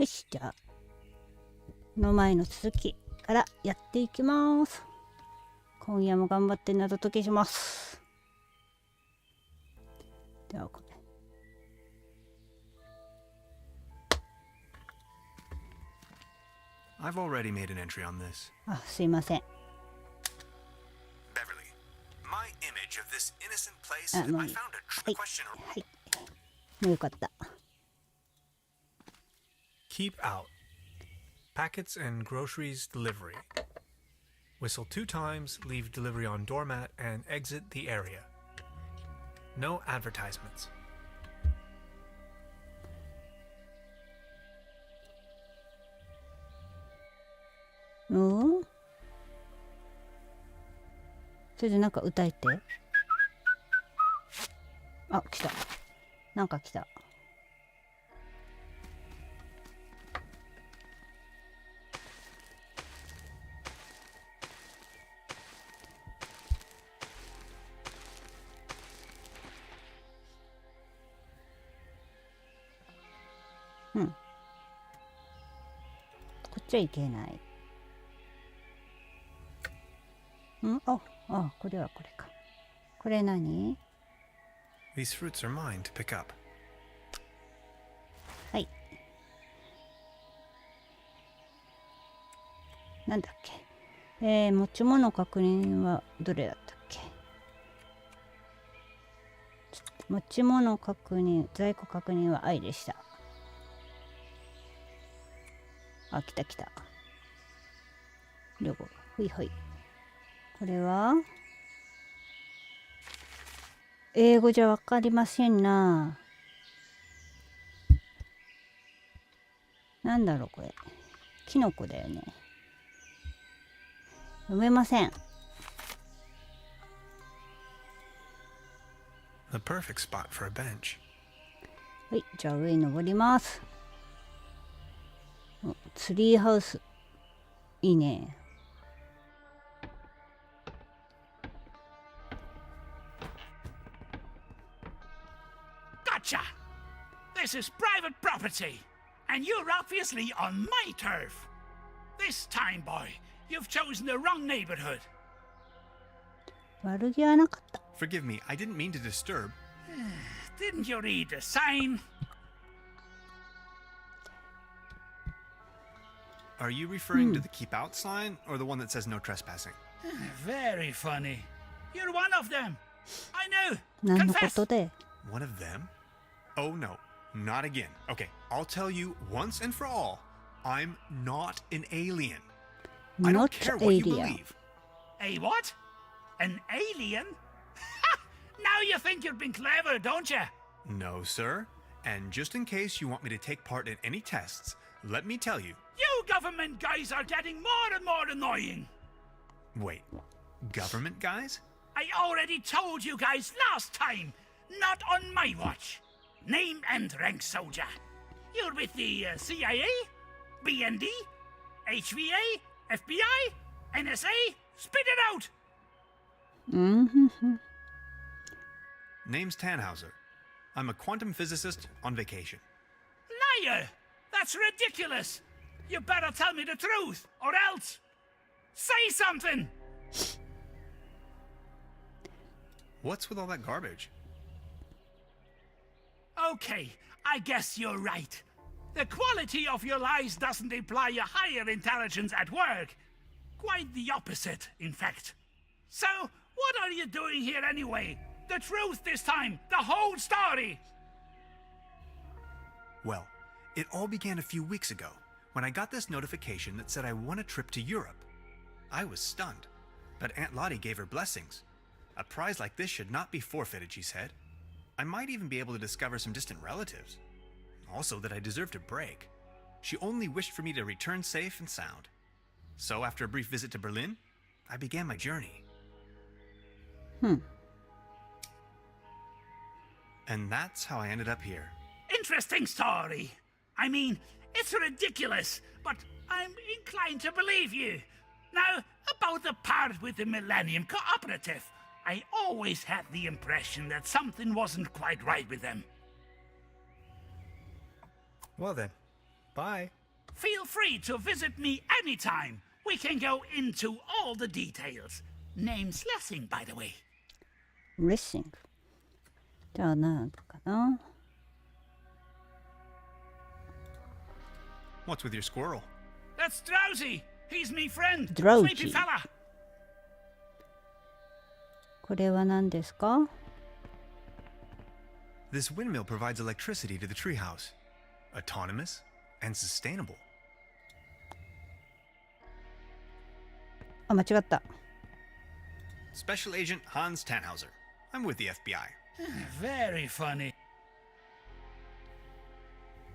よし、じゃあこの前の続きからやっていきます。今夜も頑張って謎解きします。ではこれI've already made an entry on this. あ、すいません。 Beverly, my image of this innocent place. あ、もう I いい。 found は a い question. はい、もうよかった。 Keep out. Packets and groceries delivery. Whistle 2 times, leave delivery on doormat, and exit the area. No advertisements. うん、それでなんか歌えて。あ、来た。なんか来た。うん。こっちはいけない。ん？あ、これはこれか。これ何？ These fruits are mine to pick up. はい。なんだっけ。持ち物確認はどれだったっけ。持ち物確認、在庫確認は愛でした。あ、来た来た。両方。ほいほい。これは英語じゃわかりませんな。なんだろうこれ。キノコだよね。読めません。 The perfect spot for a bench. はい、じゃあ上に登ります。お、ツリーハウス。いいね。Gotcha! This is private property, and you're obviously on my turf. This time, boy, you've chosen the wrong neighborhood. 悪気はなかった。 Forgive me, I didn't mean to disturb. Didn't you read the sign? Are you referring to the keep out sign or the one that says no trespassing? Very funny. You're one of them. I know. 何のこ Confess. とで。 One of them? Oh no, not again. Okay, I'll tell you once and for all, I'm not an alien. I don't Not care what you alien. believe. A what? An alien? Ha! Now you think you've been clever, don't you? No, sir. And just in case you want me to take part in any tests, let me tell you. You government guys are getting more and more annoying. Wait, government guys? I already told you guys last time. Not on my watch. Name and rank soldier. You're with the CIA, BND, HVA, FBI, NSA. Spit it out. うんふんふん。 Name's Tannhauser. I'm a quantum physicist on vacation. Liar! That's ridiculous. You better tell me the truth, or else. Say something. What's with all that garbage? Okay, I guess you're right. The quality of your lies doesn't imply a higher intelligence at work. Quite the opposite, in fact. So, what are you doing here anyway? The truth this time, the whole story. Well, it all began a few weeks ago when I got this notification that said I won a trip to Europe. I was stunned, but Aunt Lottie gave her blessings. A prize like this should not be forfeited, she said. I might even be able to discover some distant relatives. Also that I deserved a break. She only wished for me to return safe and sound. So after a brief visit to Berlin, I began my journey. And that's how I ended up here. Interesting story. I mean, it's ridiculous, but I'm inclined to believe you. Now, about the part with the Millennium Cooperative. I always had the impression that something wasn't quite right with them. Well then, Bye. Feel free to visit me anytime. We can go into all the details. Name's Lessing, by the way. レッシング。じゃあなんかな。What's with your squirrel? That's Drowsy. He's me friend. Drowsy. Sleepy fella. これは何ですか？ This windmill provides electricity to the treehouse. Autonomous and sustainable. あ、間違った。Special Agent Hans Tannhauser. I'm with the FBI. Very funny.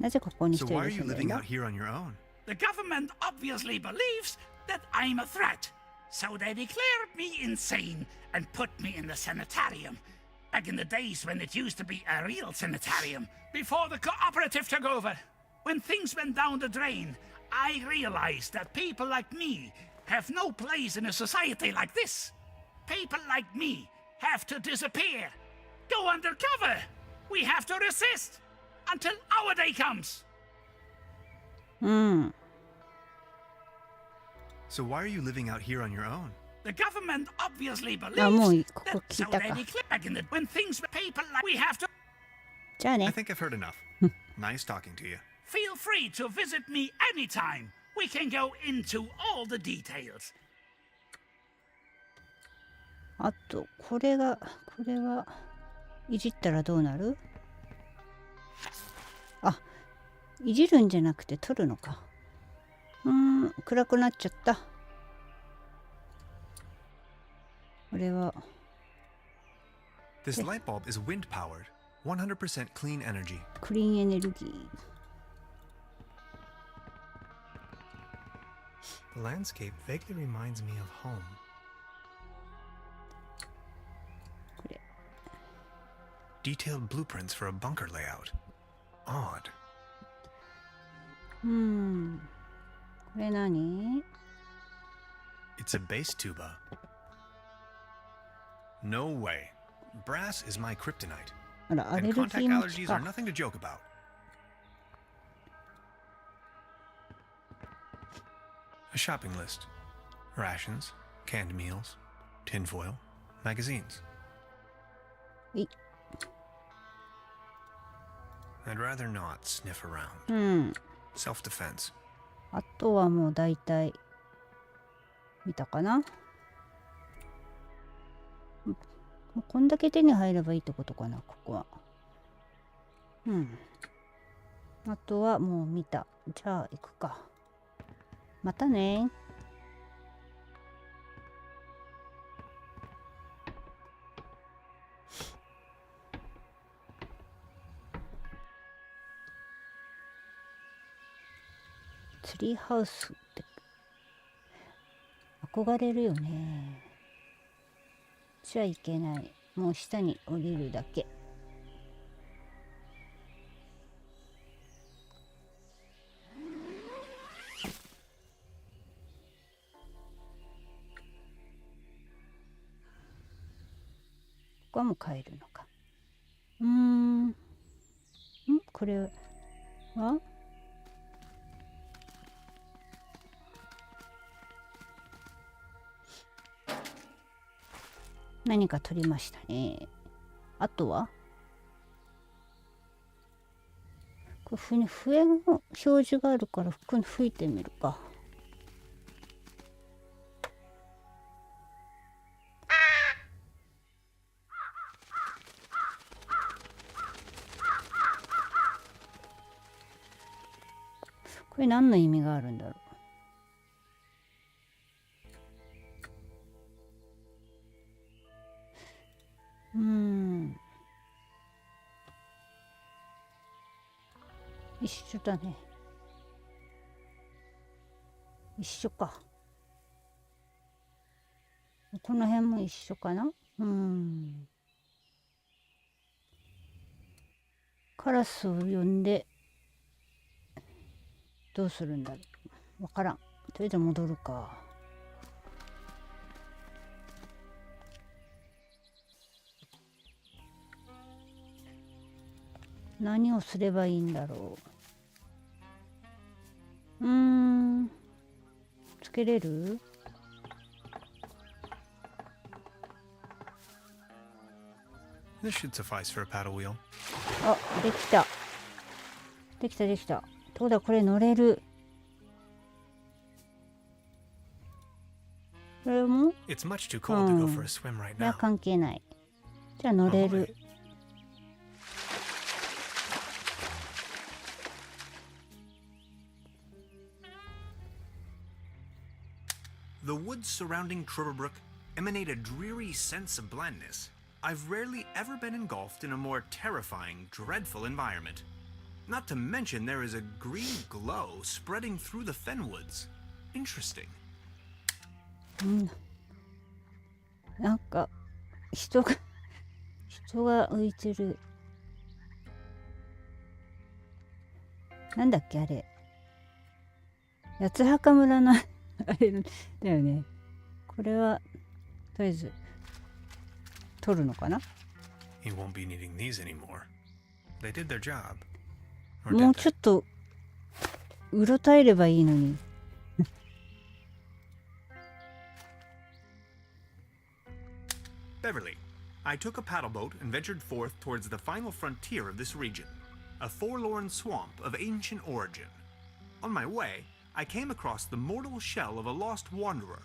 なぜここに一 So 人 why で are 住 you んでる living の？ out here on your own? The government obviously believes that I'm a threat. So they declared me insane and put me in the sanitarium. Back in the days when it used to be a real sanitarium, before the cooperative took over. When things went down the drain, I realized that people like me have no place in a society like this. People like me have to disappear. Go undercover. We have to resist until our day comes. うん。 So why are you living out here on your own? The government obviously あ、もう believes ここ that 聞い so た they か。 declare back in the when things people like we have to じゃあ I ね。 think I've heard enough. Nice talking to you. feel free to visit me anytime. We can go into all the details. あと、これはいじったらどうなる？あ、いじるんじゃなくて取るのか。暗くなっちゃった。これは This light bulb is wind powered, 100% clean energy. クリーンエネルギー。 The landscape vaguely reminds me of home. これ Detailed blueprints for a bunker layout. Odd. これ何？ It's a bass tuba. No way. Brass is my kryptonite. あら、アレ And ルギ contact ー持 allergies ち are か。 nothing to joke about. A shopping list. Rations, canned meals, tinfoil, magazines. い I'd rather not sniff around. Self-defense. あとはもう大体見たかな。もうこんだけ手に入ればいいってことかな、ここは。あとはもう見た。じゃあ行くか。またね。ツリーハウスって憧れるよね。じゃあいけない。もう下に降りるだけ。ここはもう帰るのか。これは何か取りましたね。あとはこれ笛の表示があるから吹いてみるか。これ何の意味があるんだろう。一緒だね。一緒か。この辺も一緒かな。カラスを呼んでどうするんだろう。わからん。とりあえず戻るか。何をすればいいんだろう。つけれる？ This should suffice for a paddle wheel. あ、できた。できたできた。どうだ、これ乗れる。これも？ It's much too cold to go for a swim right いや、 now. 関係ない。じゃあ乗れ Alright. る。The woods surrounding Truberbrook emanate a dreary sense of blandness. I've rarely ever been engulfed in a more terrifying, dreadful environment. Not to mention there is a green glow spreading through the fenwoods. Interesting. なんか人が浮いてる。なんだっけあれ。八つ墓村のあれだよね。これはとりあえず取るのかな。 He won't be needing these anymore. They did their job. もうちょっとうろたえればいいのに。Beverly, I took a paddle boat and ventured forth towards the final frontier of this region, a forlorn swamp of ancient origin. On my way, I came across the mortal shell of a lost wanderer.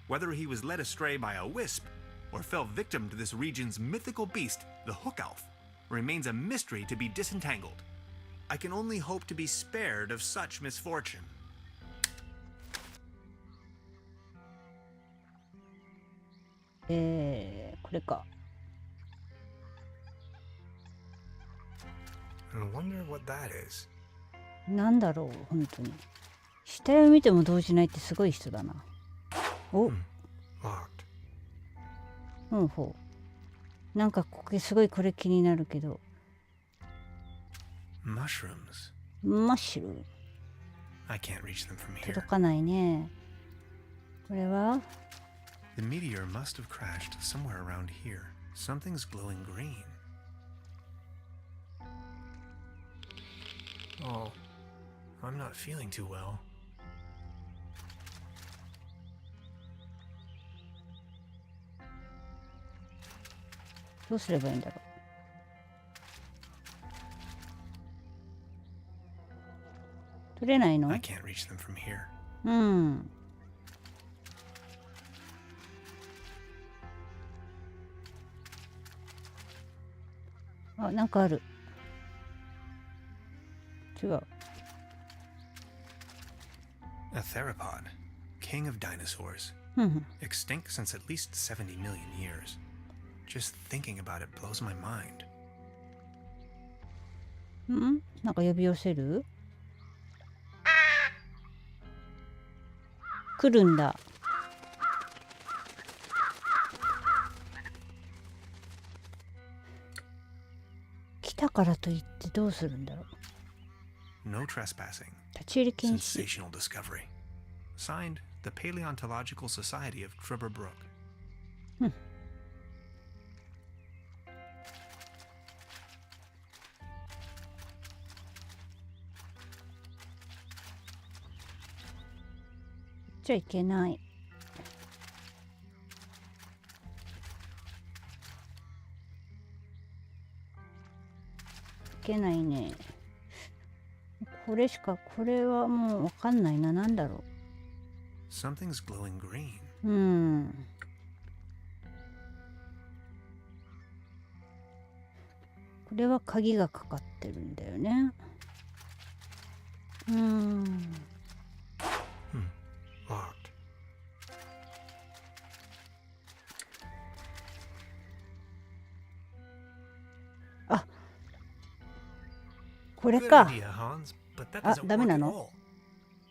Whether he was led astray by a wisp or fell victim to this region's mythical beast, the Hook Elf, remains a mystery to be disentangled. I can only hope to be spared of such misfortune. これか。 I wonder what that is. なんだろう本当に。死体を見ても動じないってすごい人だな。お、Locked. ほうほう。なんかこれすごいこれ気になるけど。 Mushrooms. マッシュル I can't reach them from here. 届かないね。これは The meteor must have crashed somewhere around here. Something's glowing green. Oh, I'm not feeling too well. どうすればいいんだろう。取れないの？ I can't reach them from here. うん。あ、なんかある。違う。 A theropod, king of dinosaurs, うん。 extinct since at least 70 million years. Just thinking about it blows my mind. うん？なんか呼び寄せる？来るんだ。来たからといってどうするんだろう。 No trespassing. 立ち入り禁止。 Sensational discovery. Signed, the Paleontological Society of Trüberbrook. じゃいけない。いけないね。これしか、これはもうわかんないな。なんだろ Something's glowing green. う。うん。これは鍵がかかってるんだよね。Locked. あ、これ Good か。 idea, Hans, but that あ、 doesn't ダメ work な at の？ all.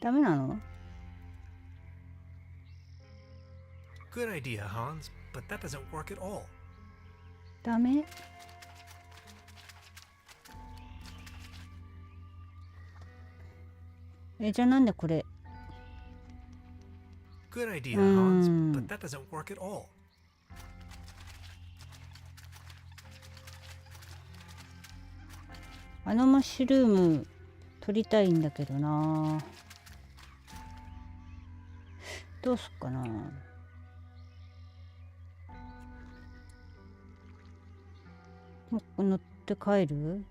ダメなの？ Good idea, Hans, but that doesn't work at all. ダメ？じゃあなんでこれ？ Good idea, Hans, Hmm. but that doesn't work at all. あのマッシュルーム取りたいんだけどな。どうすっかな。もう乗って帰る？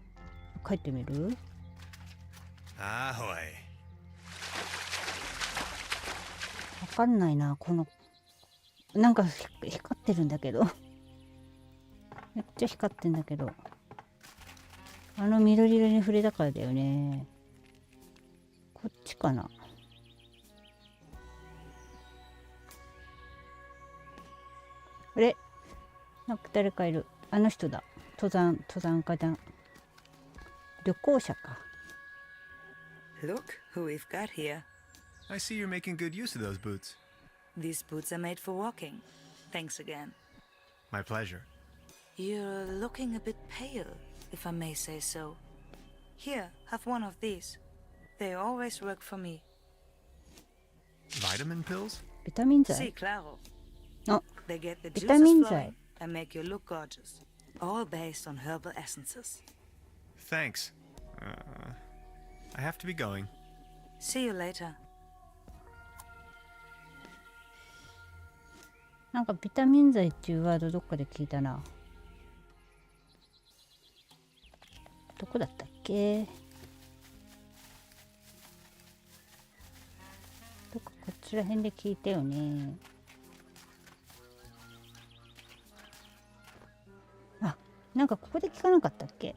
帰ってみる？ Ahoy. わかんないな、このなんか光ってるんだけどめっちゃ光ってんだけど、あの緑色に触れたからだよね。こっちかな。あれ、なんか誰かいる。あの人だ。登山家だ。旅行者か。Look who we've got here. I see you're making good use of those boots. These boots are made for walking. Thanks again. My pleasure. You're looking a bit pale, if I may say so. Here, have one of these. They always work for me. Vitamin pills? ビタミン See, 剤。 claro. あ、 They get the ビタミン juices 剤。 flowing and make you look gorgeous. All based on herbal essences. Thanks. I have to be going. See you later. なんかビタミン剤っていうワードどっかで聞いたな。どこだったっけ？どっかこっちら辺で聞いたよね。あ、なんかここで聞かなかったっけ？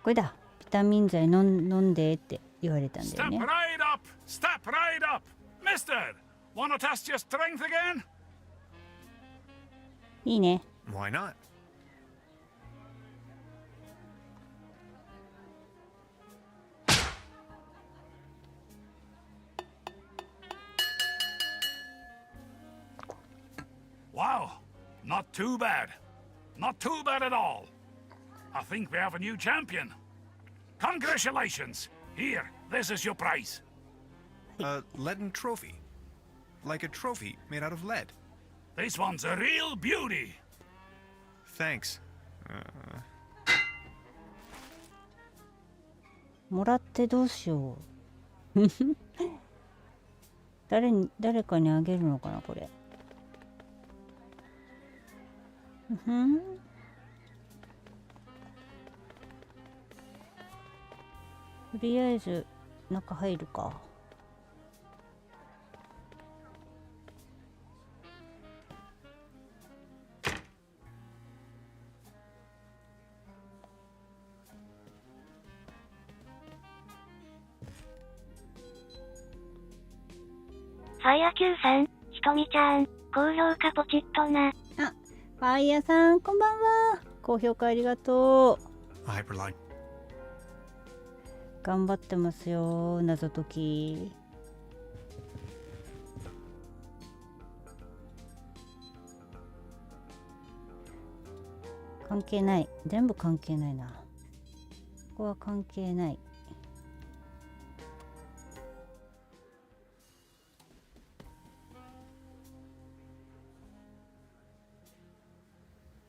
これだ。ビタミン剤飲んでって言われたんだよ Step ね。 right up! Step right up! Mister! Wanna test your strength again? いいね。 Why not? Wow, not too bad. Not too bad at all. I think we have a new champion. Congratulations. Here, this is your prize. A leaden trophy. Like a trophy made out of lead. This one's a real beauty. Thanks. もらってどうしよう。誰かにあげるのかなこれ。とりあえず中入るか。ファイア Q さん、ひとみちゃん、高評価ポチッとな。あ、ファイヤーさんこんばんは。高評価ありがとう。 Hyperline. 頑張ってますよ、謎解き。関係ない。全部関係ないな。ここは関係ない。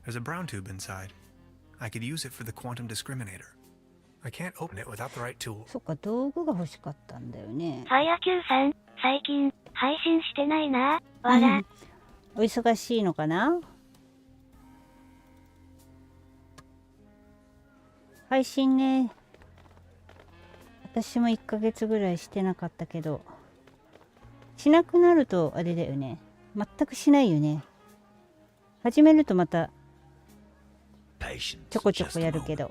There's a brown tube inside. I could use it for the quantum discriminator. I can't open it without the right tool. そっか、道具が欲しかったんだよね。ファイア Q さん、最近、配信してないな。わら。お忙しいのかな。配信ね、私も1ヶ月ぐらいしてなかったけど、しなくなるとあれだよね。全くしないよね。始めるとまたちょこちょこやるけど。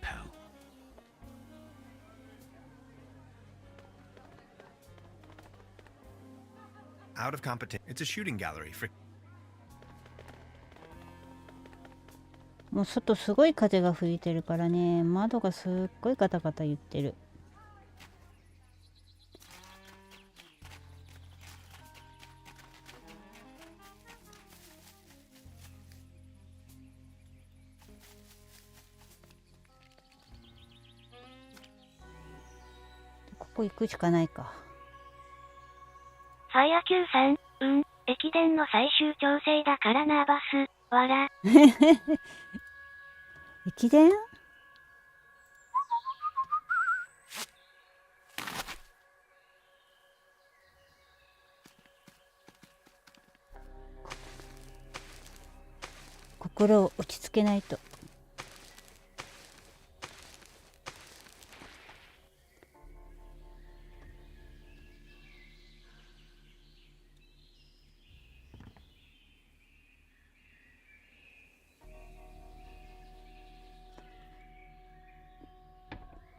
Out of competition. It's a shooting gallery for. もう外すごい風が吹いてるからね、窓がすっごいガタガタ言ってる。ここ行くしかないか。ファイア Q さん、駅伝の最終調整だからナーバス。わら。駅伝？心を落ち着けないと。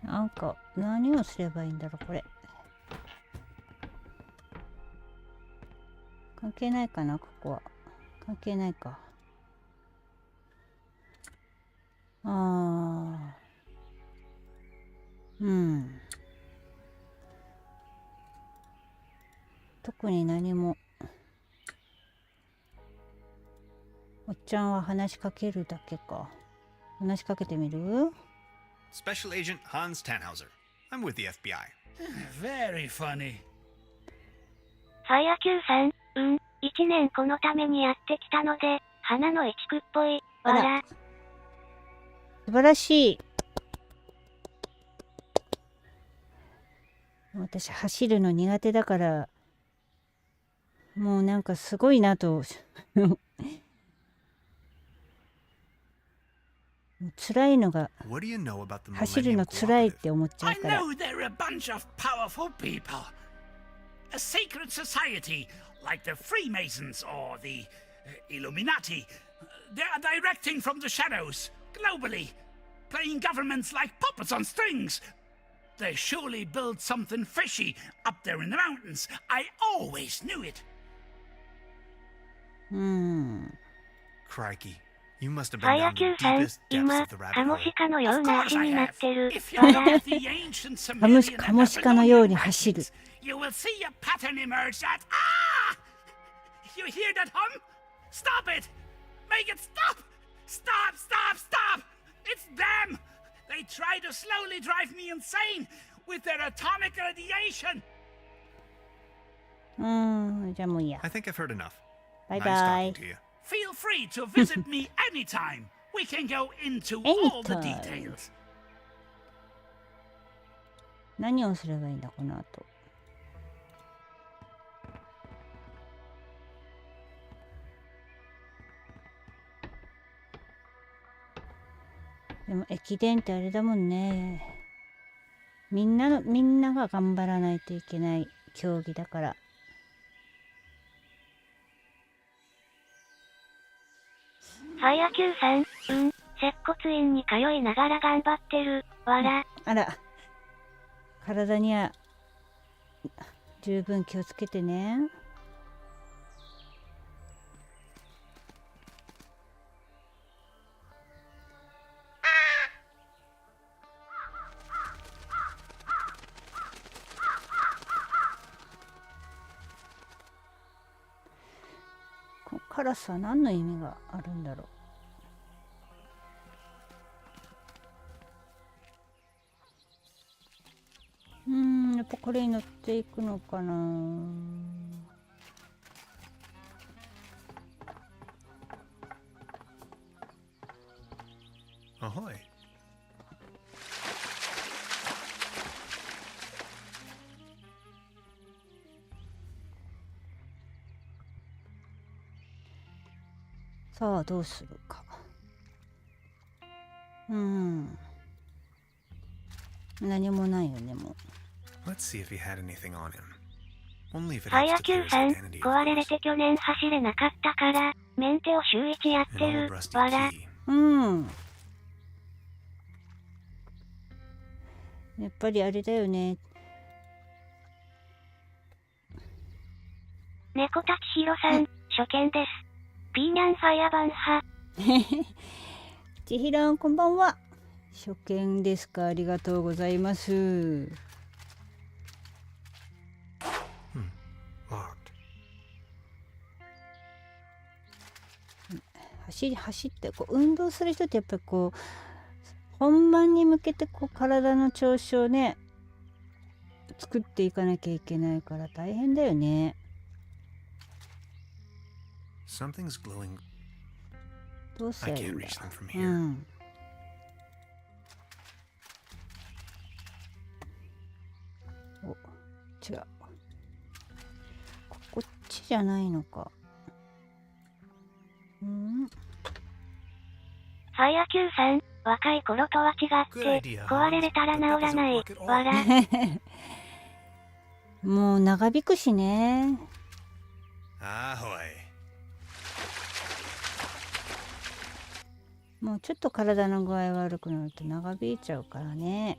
なんか何をすればいいんだろうこれ。関係ないかなここは。関係ないか。特に何も。おっちゃんは話しかけるだけか。話しかけてみる？ Special Agent Hans Tannhauser. I'm with the FBI. Very funny. ファイア Q さん、1年このためにやってきたので、花の一区っぽい。あら。素晴らしい。私走るの苦手だから、もうなんかすごいなと。辛いのが What do you know about the 走る Millennium の辛いっ Cooperative? て思っちゃ I うから。 know they're a bunch of powerful people. A secret society like the Freemasons or the Illuminati. They are directing from the shadows, globally, playing governments like puppets on strings. They surely built something fishy up there in the mountains. I always knew it. Crikey. You must have ファ been イア down Q the さん、 deepest depths 今、 of the カ rabbit モ hole. シカのよう Of な course 足 I になっ have. てる。 If you わ look ら at the ancient カモシ Sumerian カ and モシカのように Babylonian 走る。 writings, you will see a pattern emerge that ah! You hear that hum? Stop it! Make it stop! Stop! Stop! Stop! It's them! They try to slowly drive me insane with their atomic radiation. じゃあもういいや。 I think I've heard enough. バイ Nice バイ talking。to you. Feel free to visit me anytime. We can go into all the Anytime. details. 何をすればいいんだこの後。でも駅伝ってあれだもんね。みんなが頑張らないといけない競技だから。ファイア Q さん、接骨院に通いながら頑張ってる。わら。あら、体には十分気をつけてね。こっからさ、何の意味があるんだろう。やっぱこれに乗っていくのかな。Ahoy. さあどうするか。何もないよねもう。 Let's see if he had anything on him. Only if it ファイ helps ア to Q clear his さん、 identity, 壊 of れれ course. て去年走れなかったから、メンテを週1やっ An て old る。 rusty わら。 key. やっぱりあれだよね。猫たちひろさん、初見です。ピーニャンファイアバンハ。ちひろんこんばんは。初見ですか。ありがとうございます。 Locked. 走ってこう運動する人ってやっぱりこう本番に向けてこう体の調子をね作っていかなきゃいけないから大変だよね。 Something's glowing. どうす I りゃいい can't んだ。 reach them from here. お、違う。こっちじゃないのか。ファイア Q さん、若い頃とは違って、壊れたら治らない。わら。もう長引くしね。Ahoy. もうちょっと体の具合悪くなると長引いちゃうからね。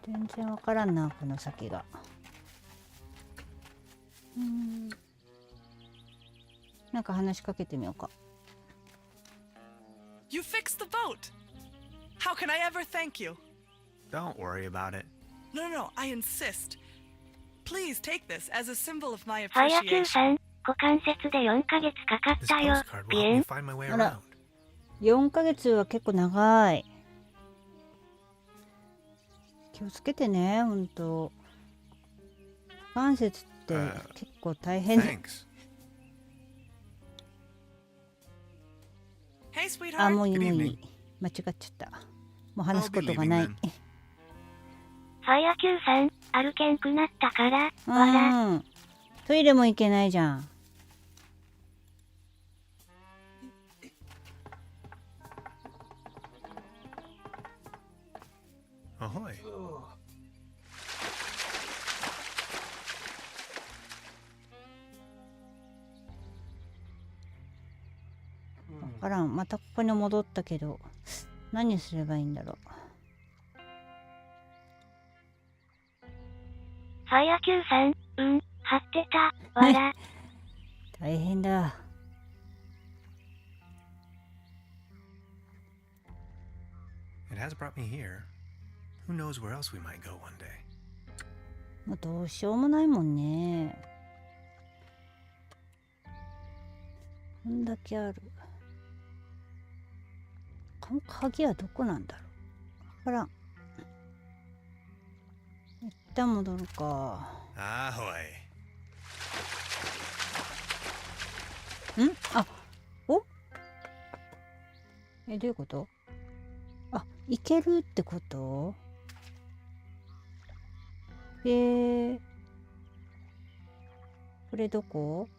全然わからんな、この先が。なんか話しかけてみようか。You fixed the boat! How can I ever thank you? Don't worry about it. No, no, no, I insist. Please take this as a symbol of my ファイア Q appreciation. さん、股関節で4ヶ月かかっ This たよ。 postcard will ピ help エ me ン。 find my way Hola. around. 4ヶ月は結構長い。気をつけてね、ほんと。股関節って結構大変。 Thanks. Hey, あ、 sweetheart. もういい、 Good もうい evening. い。間違っちゃった。もう話すことがない。 I'll be leaving then. ファイア Q さん、歩けんくなったから、わら。うん。トイレも行けないじゃん。Ahoy. わからん。またここに戻ったけど、何すればいいんだろう。ファイア Q さん、張ってた、わら。大変だ。It has brought me here. Who knows where else we might go one day. もうどうしようもないもんね。こんだけある。この鍵はどこなんだろう。わからん。一旦戻るか。 Ahoy. あ、お、どういうこと？あ、いけるってこと？へえ。これどこ？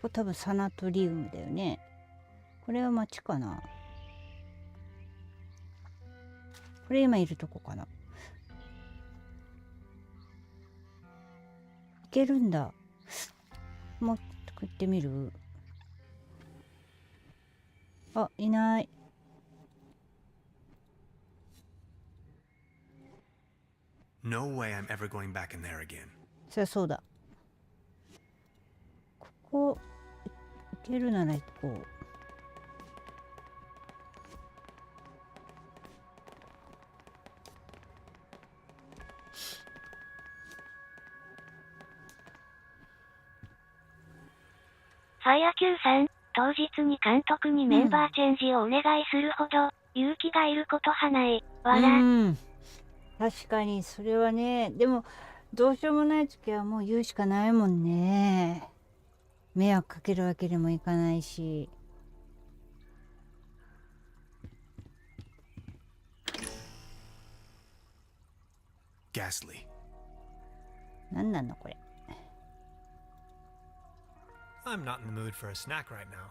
これ多分サナトリウムだよね。これは町かな。これ今いるとこかな。いけるんだ。もう作ってみる。あ、いない。No way I'm ever going back in there again. そりゃそうだ。ここいけるなら行こう。ファイア Q さん、当日に監督にメンバーチェンジをお願いするほど、勇気がいることはない。わら。確かにそれはね。でもどうしようもない時はもう言うしかないもんね。迷惑かけるわけでもいかないし。Ghastly. 何なのこれ。 I'm not in the mood for a snack right now.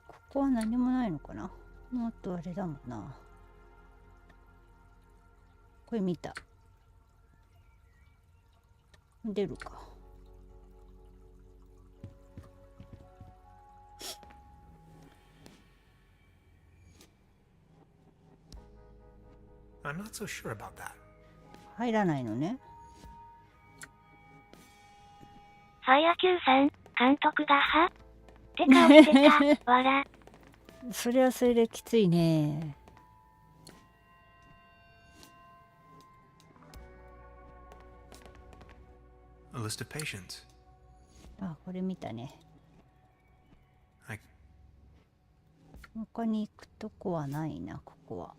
ここは何もないのかな。もっとあれだもんな。これ見た。出るか。I'm not so sure about that. 入らないのね。ファイア Q さん、監督がはって顔してた。わら。それはそれできついね。A list of patients. あ、これ見たね。 I 他に行くとこはないな、ここは。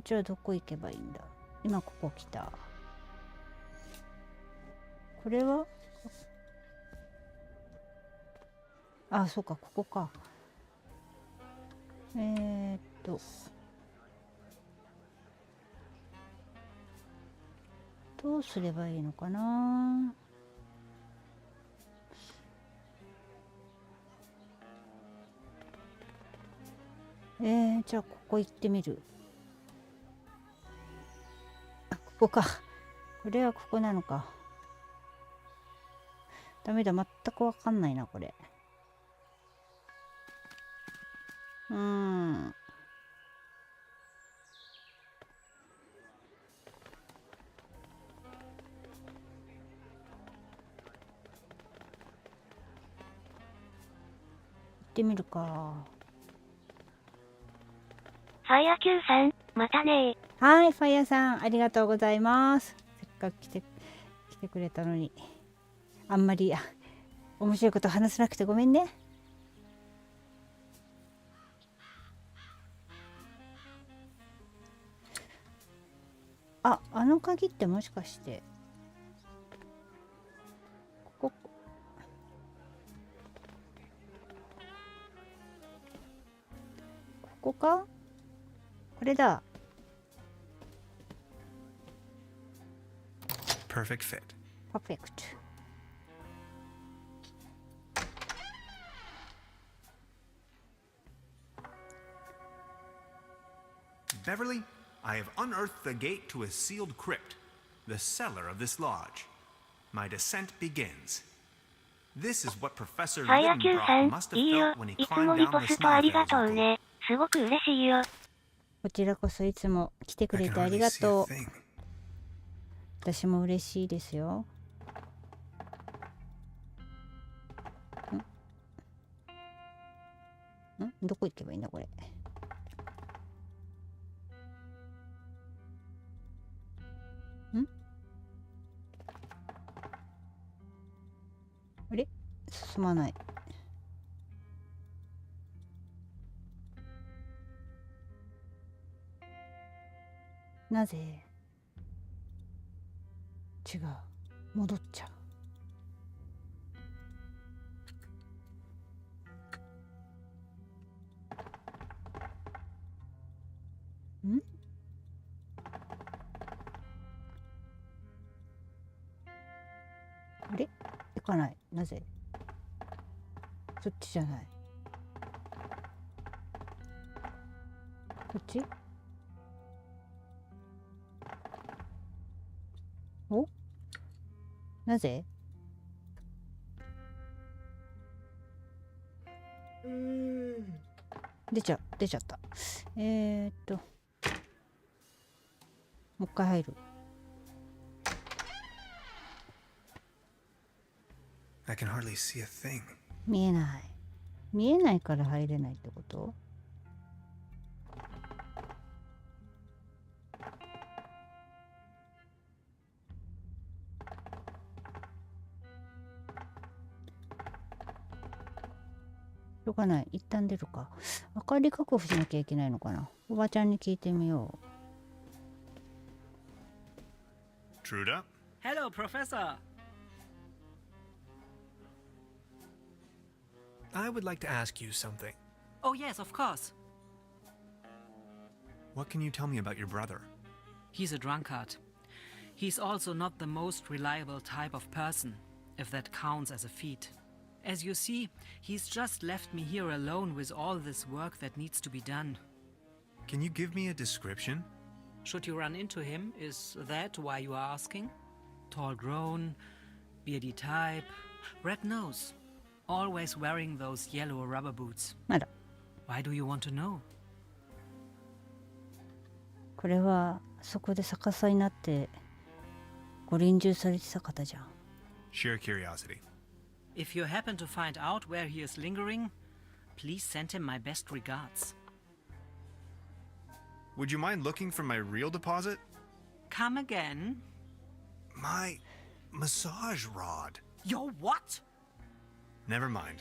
じゃあどこ行けばいいんだ。今ここ来た。これは？あ、そうか、ここか。どうすればいいのかな。じゃあここ行ってみる。あ、ここか。これはここなのか。ダメだ、全くわかんないなこれ。行ってみるか。ファイア Q さん、またねー。はい、ファイヤーさん、ありがとうございます。せっかく来てくれたのに、あんまり面白いこと話せなくてごめんね。あの鍵ってもしかして、ここか？これだ。Perfect fit. パーフェクト。Beverly, I have unearthed the gate to a sealed crypt, the cellar of this lodge. My descent begins. This is what Professor ファイア Q さ Lidenbrock ん、 must have いいよ。 felt when he いつも climbed リ down ポ the ストあり Snarl がとう Veils. ね。すごく嬉しいよ。こちらこそいつも来てく I れ can てあり hardly が see と a う。 thing. 私も嬉しいですよ。どこ行けばいいんだこれ。あれ？進まない。なぜ？違う。戻っちゃう。あれ？行かない。なぜ？そっちじゃない。こっち？お？なぜ？出ちゃった。もう一回入る。I can hardly see a thing. 見えないから入れないってこと？しょうがない。一旦出るか。明かり確保しなきゃいけないのかな。おばちゃんに聞いてみよう。Truda? Hello, Professor. I would like to ask you something. Oh, yes, of course. What can you tell me about your brother? He's a drunkard. He's also not the most reliable type of person, if that counts as a feat. As you see, he's just left me here alone with all this work that needs to be done. Can you give me a description? Should you run into him, is that why you are asking? Tall grown, beardy type, red nose, always wearing those yellow rubber boots. あら、 Why do you want to know? これはそこで逆さになってご臨終されてた方じゃん。 Sheer curiosity. If you happen to find out where he is lingering, please send him my best regards. Would you mind looking for my real deposit? Come again? My massage rod. Your what? Never mind.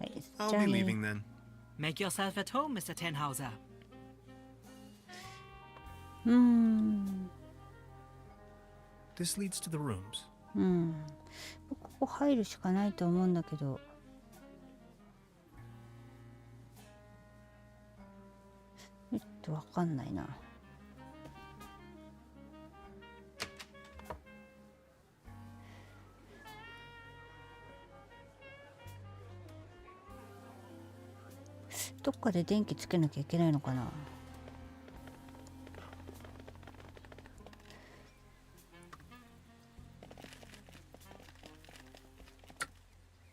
はい、 I'll じゃあ be ね。 leaving then. Make yourself at home, Mr. Tenhauser. This leads to the rooms. ここ入るしかないと思うんだけど。とわかんないな。どっかで電気つけなきゃいけないのかな。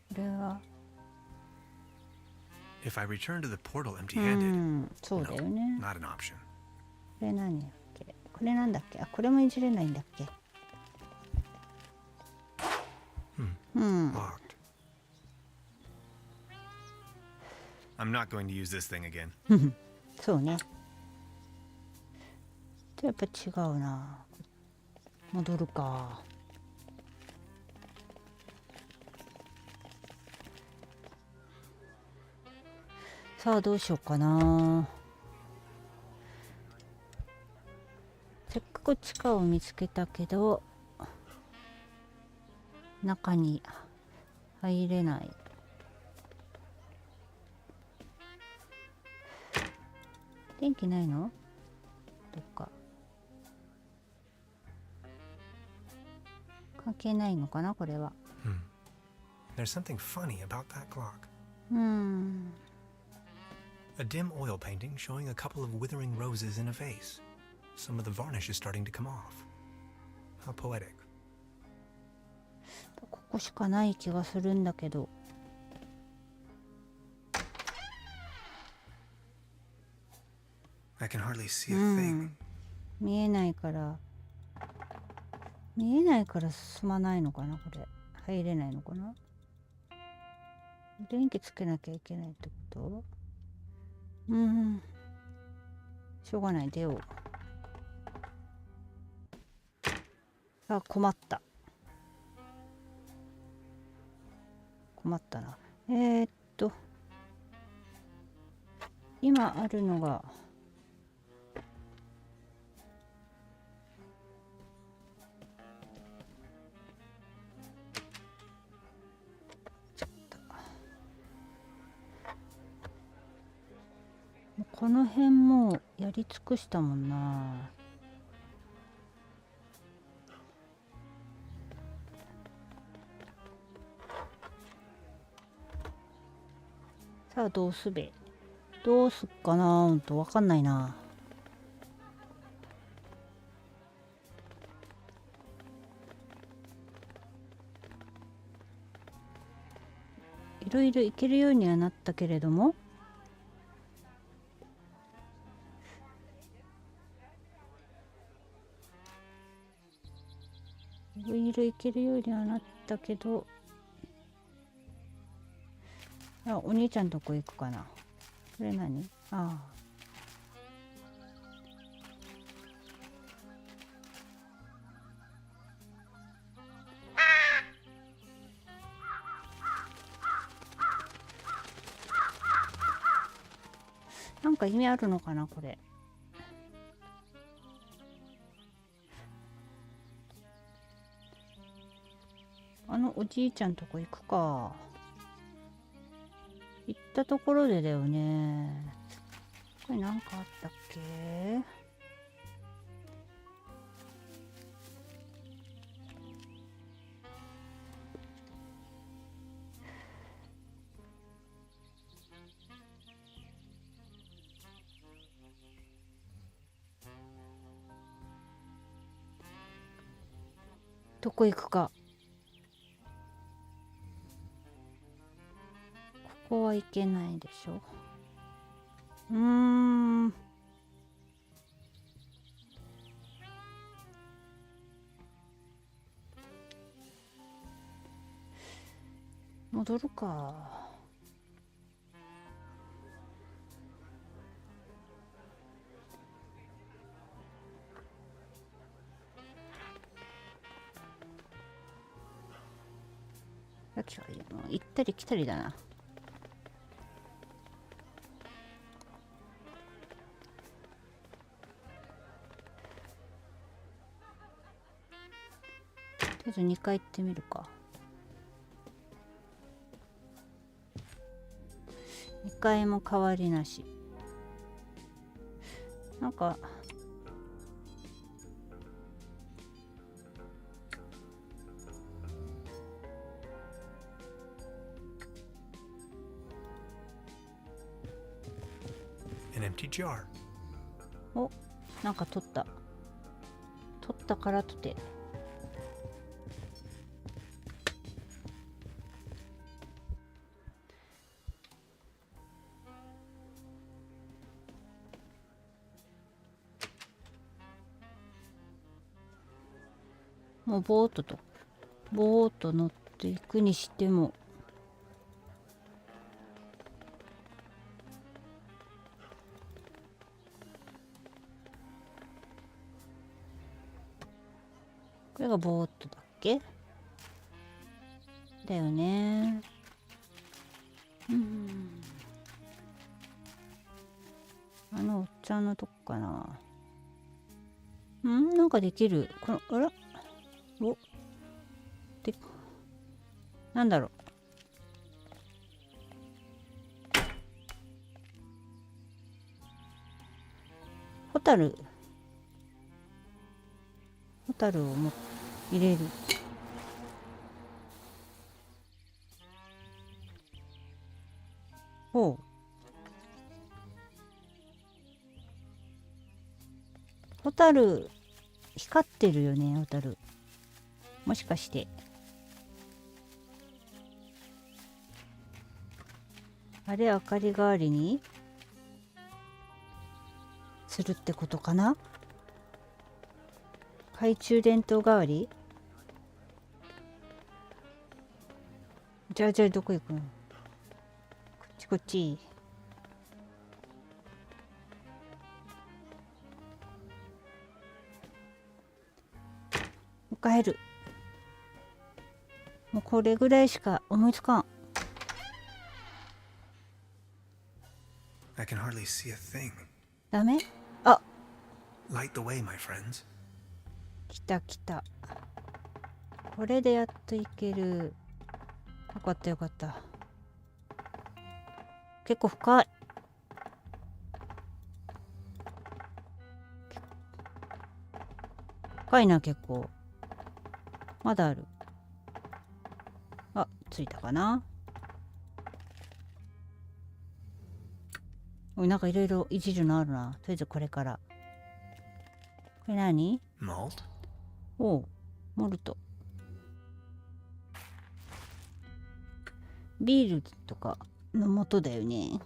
これはIf I return to the portal empty-handed, そうだよ no, ね。 not an option. これ何だっけ。これなんだっけ。あ、これもいじれないんだっけ。Locked. I'm not going to use this thing again. そうね。やっぱ違うな。戻るか。さあどうしようかな。せっかく地下を見つけたけど中に入れない。電気ないの？どっか関係ないのかなこれは。There's something funny about that clock. A dim oil painting showing a couple of withering roses in a vase. Some of the varnish is starting to come off. How poetic. ここしかない気がするんだけど。I can hardly see a thing. 見えないから進まないのかなこれ。入れないのかな。電気つけなきゃいけないってこと？しょうがない、出よう。あ、困ったな。今あるのがこの辺もうやり尽くしたもんな。さあどうすっかな。ほんとわかんないな。いろいろいけるようにはなったけれども、いろいろいけるようにはなったけど、あ、お兄ちゃんとこ行くかな。これ何？ああ。なんか意味あるのかなこれ。あのおじいちゃんとこ行くか。行ったところでだよね。これなんかあったっけ？どこ行くか。ここは行けないでしょ。戻るか。行ったり来たりだな。とりあえず2回行ってみるか。2回も変わりなし。なんかAn empty jar. お、なんか取ったからとてもうボート乗っていくにしてもこれがボートだっけだよね。あのおっちゃんのとこかな。なんかできる。このあらおでなんだろう。ホタルを入れる。ほう。ホタル光ってるよね。ホタルもしかしてあれ明かり代わりにするってことかな。懐中電灯代わり。じゃあどこ行くの。こっち帰る。もうこれぐらいしか思いつかん。 I can hardly see a thing. ダメ。あ、 Light the way, my friends. 来た。これでやっといける。よかった。結構深い。深いな。結構まだある。あ、ついたかな。おい、なんかいろいろいじるのあるな。とりあえずこれから。これ何？ Malt? おう、モルト。ビールとかの素だよね。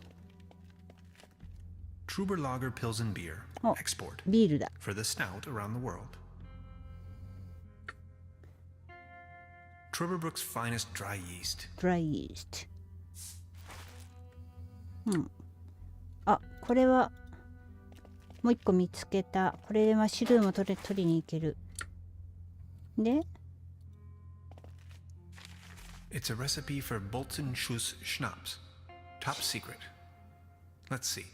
Truberbrook Pills and Beer. お、 Export. ビールだ。 For the snout around the world. Truberbrook's finest dry yeast. ドライイースト。あ、これはもう一個見つけた。これでマッシュルーム取りに行ける。で、 It's a recipe for Bolzenschuss Schnapps. Top secret. Let's see.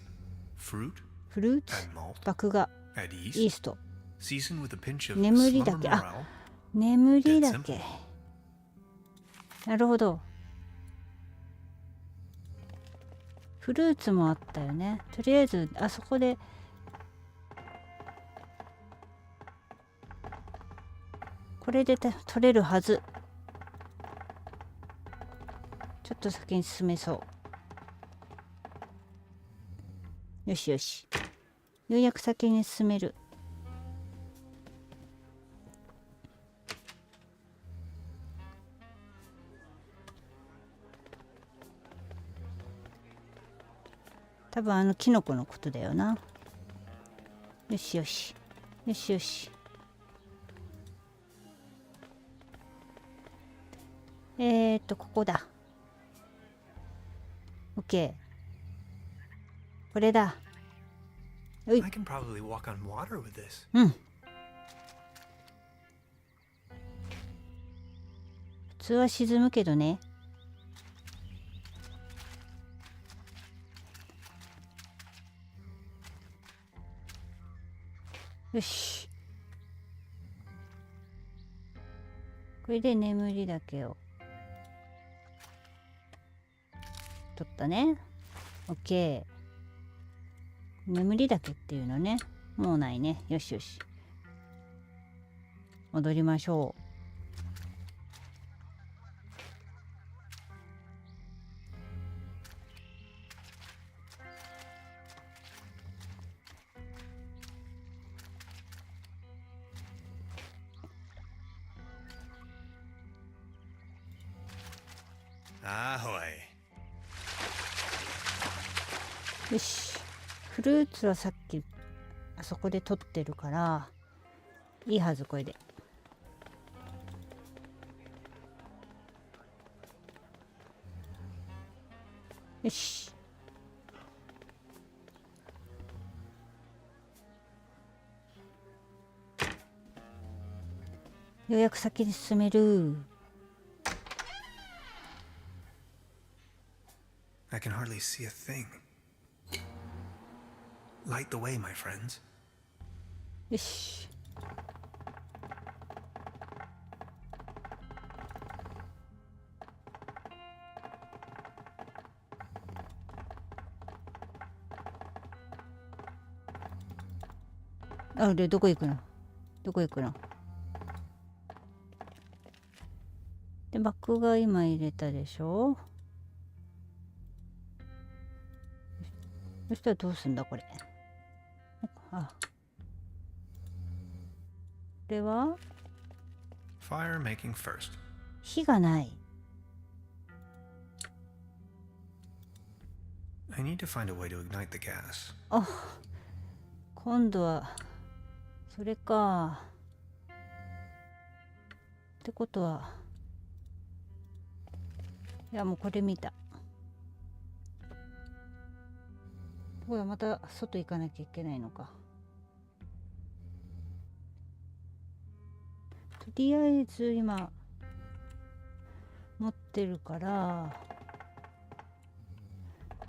Fruit, フルーツ、 add malt, 麦芽、 add イー yeast, スト、 season with a pinch of 眠りだ slumber け。 morale. あ、眠りだ Dead け simple.。なるほど。フルーツもあったよね。とりあえずあそこでこれで取れるはず。ちょっと先に進めそう。よし。ようやく先に進める。多分あのキノコのことだよな。よし。ここだ。OK。これだ。うい。 I can probably walk on water with this. 普通は沈むけどね。よし。これで眠りだけを取ったね。 OK。眠りだけっていうのね。もうないね。よしよし。戻りましょう。Ahoy. よし。フルーツはさっきあそこで取ってるからいいはず。これでよし。ようやく先に進める。I can hardly see a thing. Light the way, my friends. よし。あ、で、どこ行くの？どこ行くの？で、幕が今入れたでしょ。そしたらどうすんだこれ。あ、これは Fire making first. 火がない。I need to find a way to ignite the gas. あ、今度はそれか。ってことは、いやもうこれ見た。ほらまた外行かなきゃいけないのか。とりあえず今持ってるから、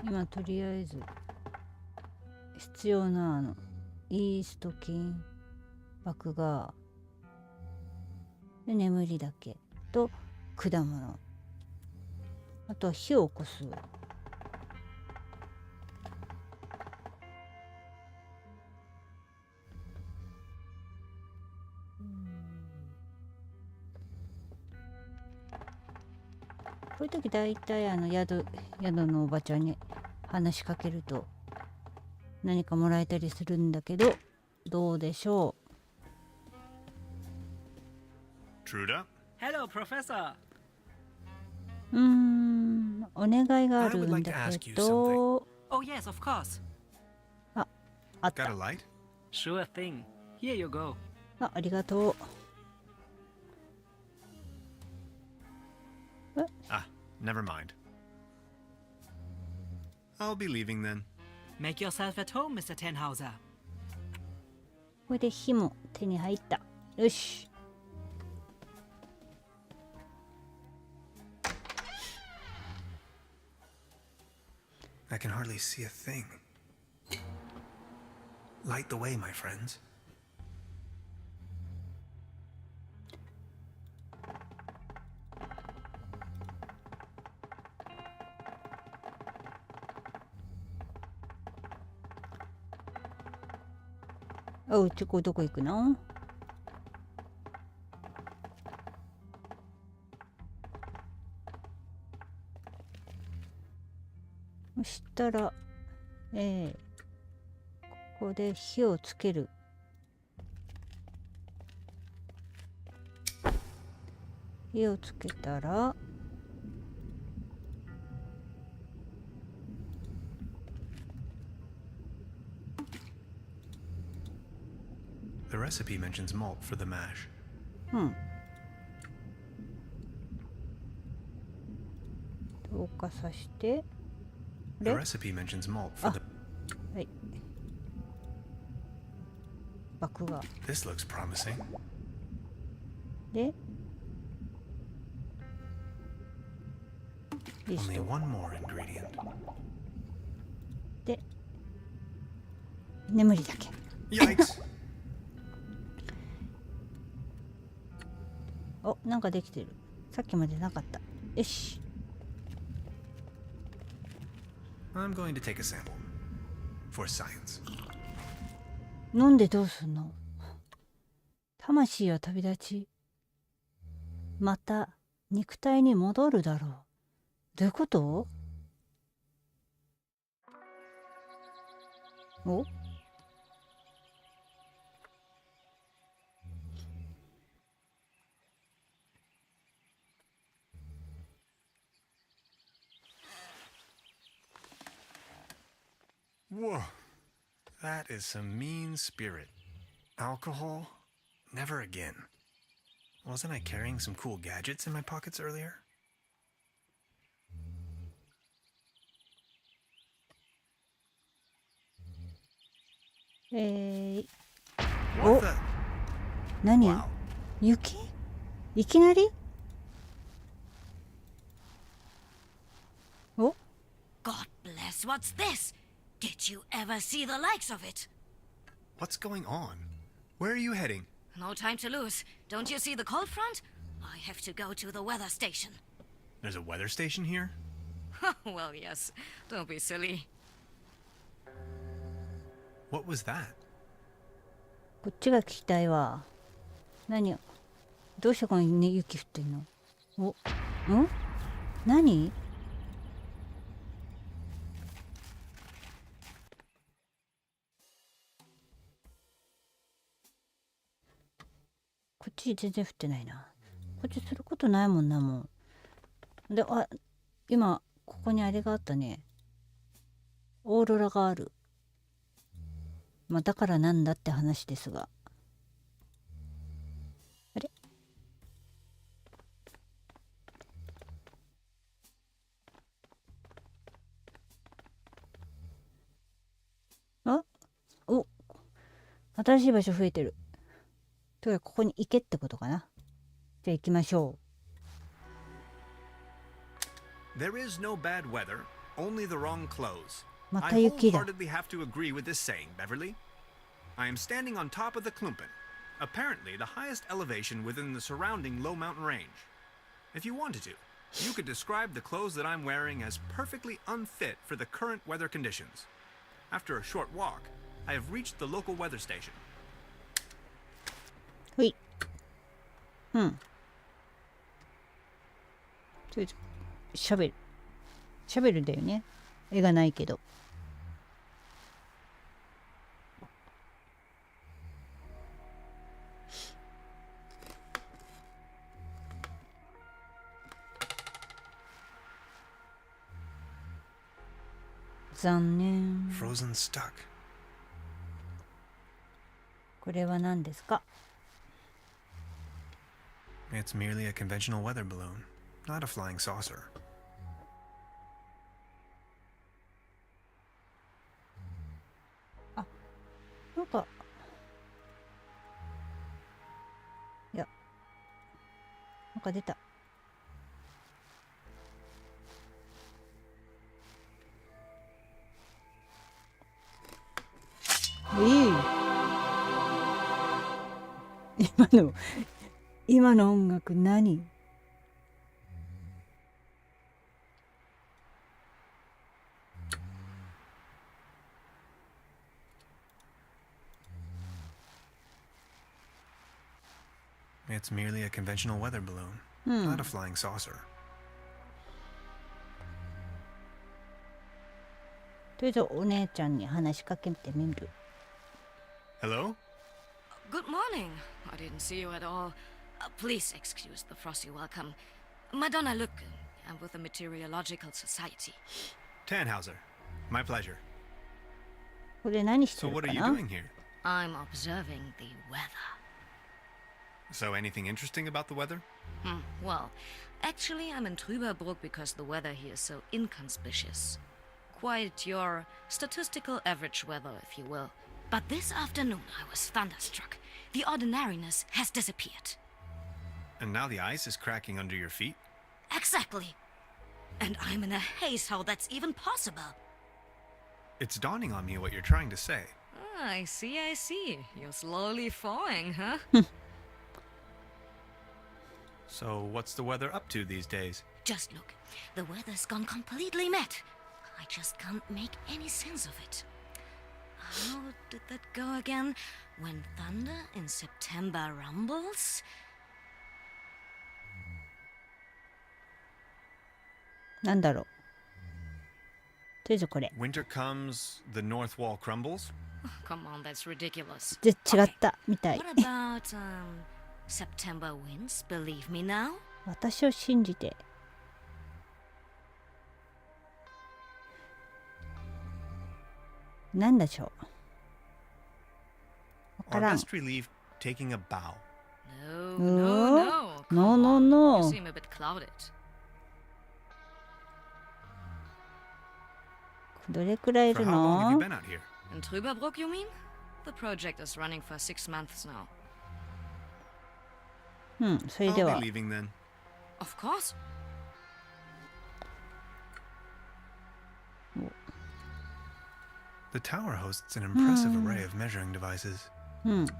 今とりあえず必要なイースト菌、麦芽で、眠りだけと果物、あとは火を起こす。こういう時だいたい宿のおばちゃんに話しかけると何かもらえたりするんだけど、どうでしょ Truda? Hello, Professor. う。お願いがあ I る would ん like to だ ask け you ど、 Oh, yes, of course. あっ Got a た。 light? Sure thing. Here you go. ありがとう。Ah, never mind. I'll be leaving then. Make yourself at home, Mr. Tenhauser. これで火も手に入った。よし。I can hardly see a thing. Light the way, my friends. おうちこどこ行くの？そしたら、ここで火をつける。火をつけたら、The recipe mentions malt for the mash. 透過さして、 The recipe mentions malt for the. はい。麦芽 This looks promising. で、リス Only ト one more ingredient. で、眠りだけ。 Yikes! お、なんかできてる。さっきまでなかった。よし。 I'm going to take a sample. For science. 飲んでどうすんの？魂は旅立ち、また肉体に戻るだろう。どういうこと？お？Whoa. That is some mean spirit. Alcohol? Never again. Wasn't I carrying some cool gadgets in my pockets earlier? お、 What the? 何？ Wow. 雪？いきなり？お？ God bless, what's this? Did you ever see the likes of it? What's going on? Where are you heading? No time to lose. Don't you see the cold front? I have to go to the weather station. There's a weather station here? Well, yes. Don't be silly. What was that? こっちが聞きたいわ。何？どうしてここにね、雪降ってんの？お、ん？何？こっち全然降ってないな。こっちすることないもんな、もう。で、あ、今ここにあれがあったね。オーロラがある。まあだからなんだって話ですが。あれ？あ？お、新しい場所増えてる。とりあえずここに行けってことかな。じゃあ行きましょう。 There is no bad weather, only the wrong clothes. また I 雪だ。 wholeheartedly have to agree with this saying, Beverly. I am standing on top of the Klumpen, apparently the highest elevation within the surrounding low mountain range. If you wanted to, you could describe the clothes that I'm wearing as perfectly unfit for the current weather conditions. After a short walk, I have reached the local weather station. ほい。うん。とりあえずシャベル。シャベルだよね。絵がないけど。残念。 Frozen stuck. これは何ですか？ It's merely a conventional weather balloon, not a flying saucer. なんか、いや、なんか出た。今の音楽何？ It's merely a conventional weather balloon, not a flying saucer. とりあえずお姉ちゃんに話しかけてみる。 Hello? Good morning. I didn't see you at all. Please excuse the frosty welcome. Madonna Luke, I'm with the Meteorological Society. Tannhauser. My pleasure. これ何して So る what か are you な？ doing here? I'm observing the weather. So anything interesting about the weather? Well, actually, I'm in Trüberbrook because the weather here is so inconspicuous. Quite your statistical average weather, if you will. But this afternoon, I was thunderstruck. The ordinariness has disappeared. And now the ice is cracking under your feet? Exactly. And I'm in a haze how that's even possible. It's dawning on me what you're trying to say. I see, I see. You're slowly falling, huh? So what's the weather up to these days? Just look. The weather's gone completely mad. I just can't make any sense of it. How did that go again? When thunder in September rumbles? なんだろう。とりあえずこれ。 Winter comes, the north wall crumbles? Come on, that's ridiculous. で、違ったみたい。 What about, September winds? Believe me now? 私を信じて。なんでしょう。わか Or らん。 best relief taking a bow. No, No? no, no. Come No, no, on. no. You seem a bit clouded. どれくらいい For る how long have の you been out here? In Trüberbrook, you mean? The project is running for 6 months now. うん、それ I'll で be は。 leaving then. Of course. The tower hosts an impressive array of measuring devices. うん。こ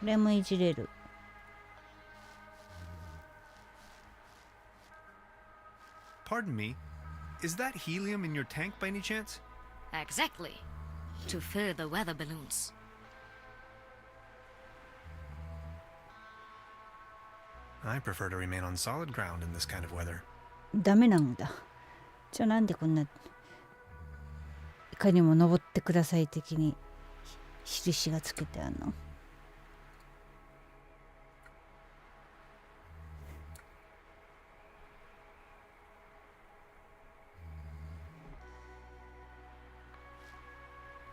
れもいじれる。 Pardon me, is that helium in your tank by any chance? Exactly. To fill the weather balloons. I prefer to remain on solid ground in this kind of weather. ダメなんだ。じゃあなんでこんな、いかにも登ってください的に印がつけてあるの？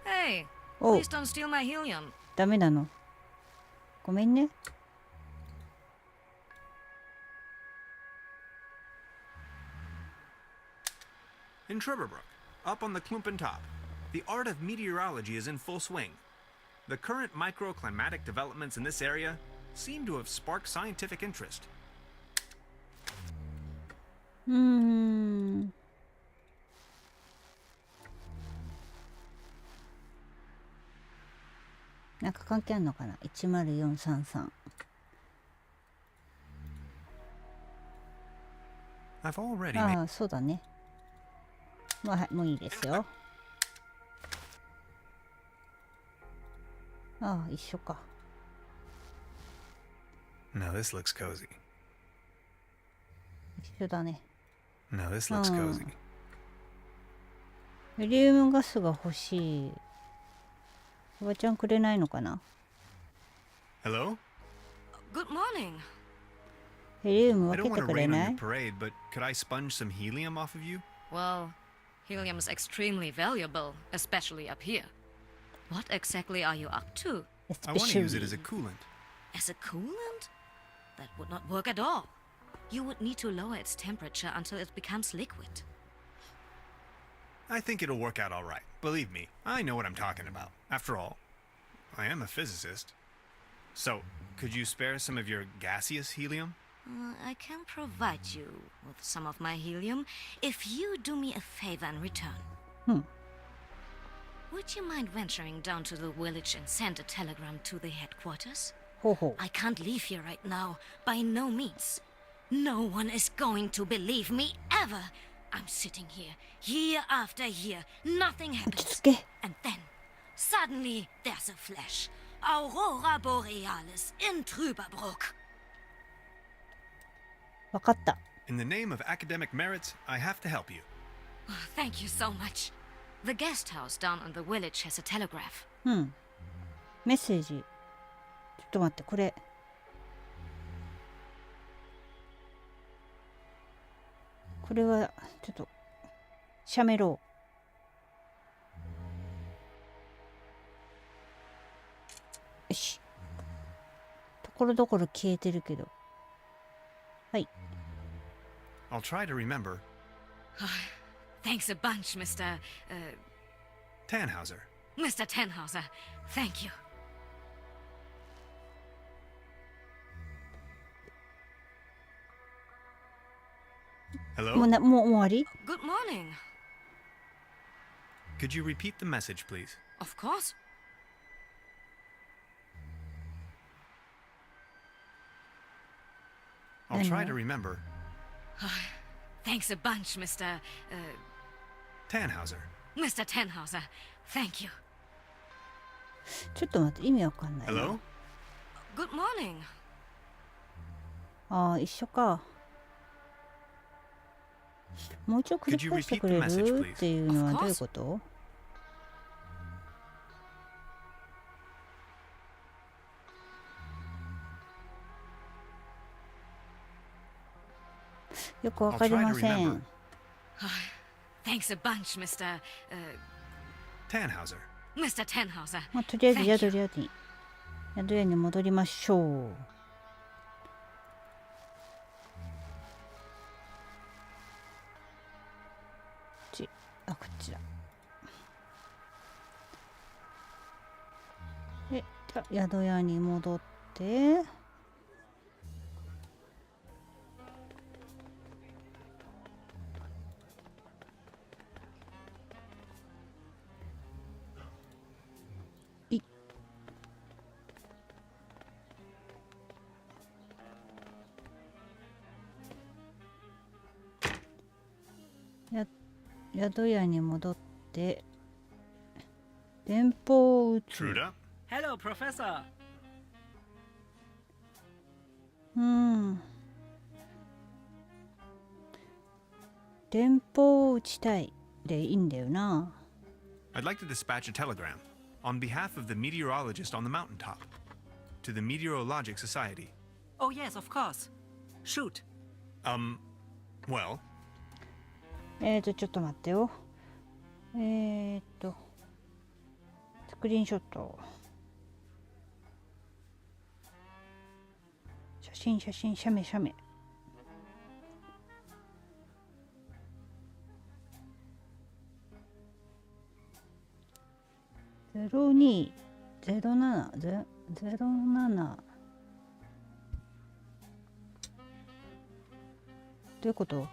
Hey, おう please don't steal my helium. ダメなの。ごめんね。 In Trüberbrook, up on the Klumpen top, the art of meteorology is in full swing. The current microclimatic developments in this area seem to have sparked scientific interest. なんか関係あるのかな？ 10433。 I've already あ made あ、そうだね。まあ、はい、もういいですよ。ああ、一緒か。 Now this looks cozy. 一緒だね。 Now this looks Oh. cozy. ヘリウムガスが欲しい。おばちゃんくれないのかな？ Hello? Good morning. ヘリウム I 分 don't けて want to くれ rain on な your い？ parade, but could I sponge some helium off of you? Well, helium is extremely valuable, especially up here. What exactly are you up to? I want to use it as a coolant. As a coolant? That would not work at all. You would need to lower its temperature until it becomes liquid. I think it'll work out all right. Believe me, I know what I'm talking about. After all, I am a physicist. So, could you spare some of your gaseous helium? I can provide you with some of my helium if you do me a favor in return. Would you mind venturing down to the village and send a telegram to the headquarters? ほうほう。 I can't leave here right now, by no means. No one is going to believe me ever. I'm sitting here, year after year, nothing 落ち happens. 着け。 And then, suddenly, there's a flash. Aurora Borealis in Trüberbrook. わかった。 In the name of academic merits, I have to help you. Oh, thank you so much. The guest house down in the village has a telegraph. うん。メッセージ。ちょっと待って、これ。これは、ちょっと、しゃべろう。よし。ところどころ消えてるけど。はい。 I'll try to remember. Thanks a bunch, Tannhauser. Mr. Tannhauser. Thank you. Hello? もう終わり？ Good morning. Could you repeat the message, please? Of course. I'll try to remember. Thanks a bunch, Tannhauser. Mr. Tannhauser. Thank you. ちょっと待って、意味わかんないな。 Hello? Good morning. ああ、一緒か。もう一度繰り返してくれるっていうのはどういうこと？よくわかりません。Thanks a bunch, Mr. Tannhauser. Mr. Tannhauser. まあ、とりあえず宿屋に戻りましょう。こっちだ。で、宿屋に戻って。宿屋に戻って電報を打つ。 Truda? Hello, Professor. 電報を打ちたいでいいんだよな。 I'd like to dispatch a telegram on behalf of the meteorologist on the mountaintop to the Meteorologic Society. Oh, yes, of course. Shoot. Well, ちょっと待ってよ。スクリーンショット。写真、写メ。020707。どういうこと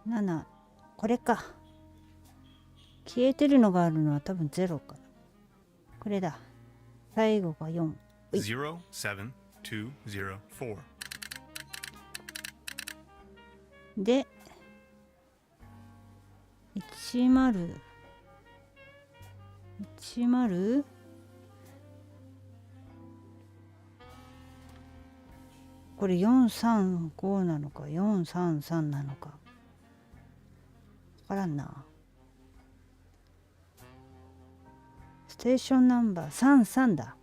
？7、これか。消えてるのがあるのは多分0かな。これだ。最後が4。07204. で、10これ435なのか433なのかわからんな。ステーションナンバー33だ。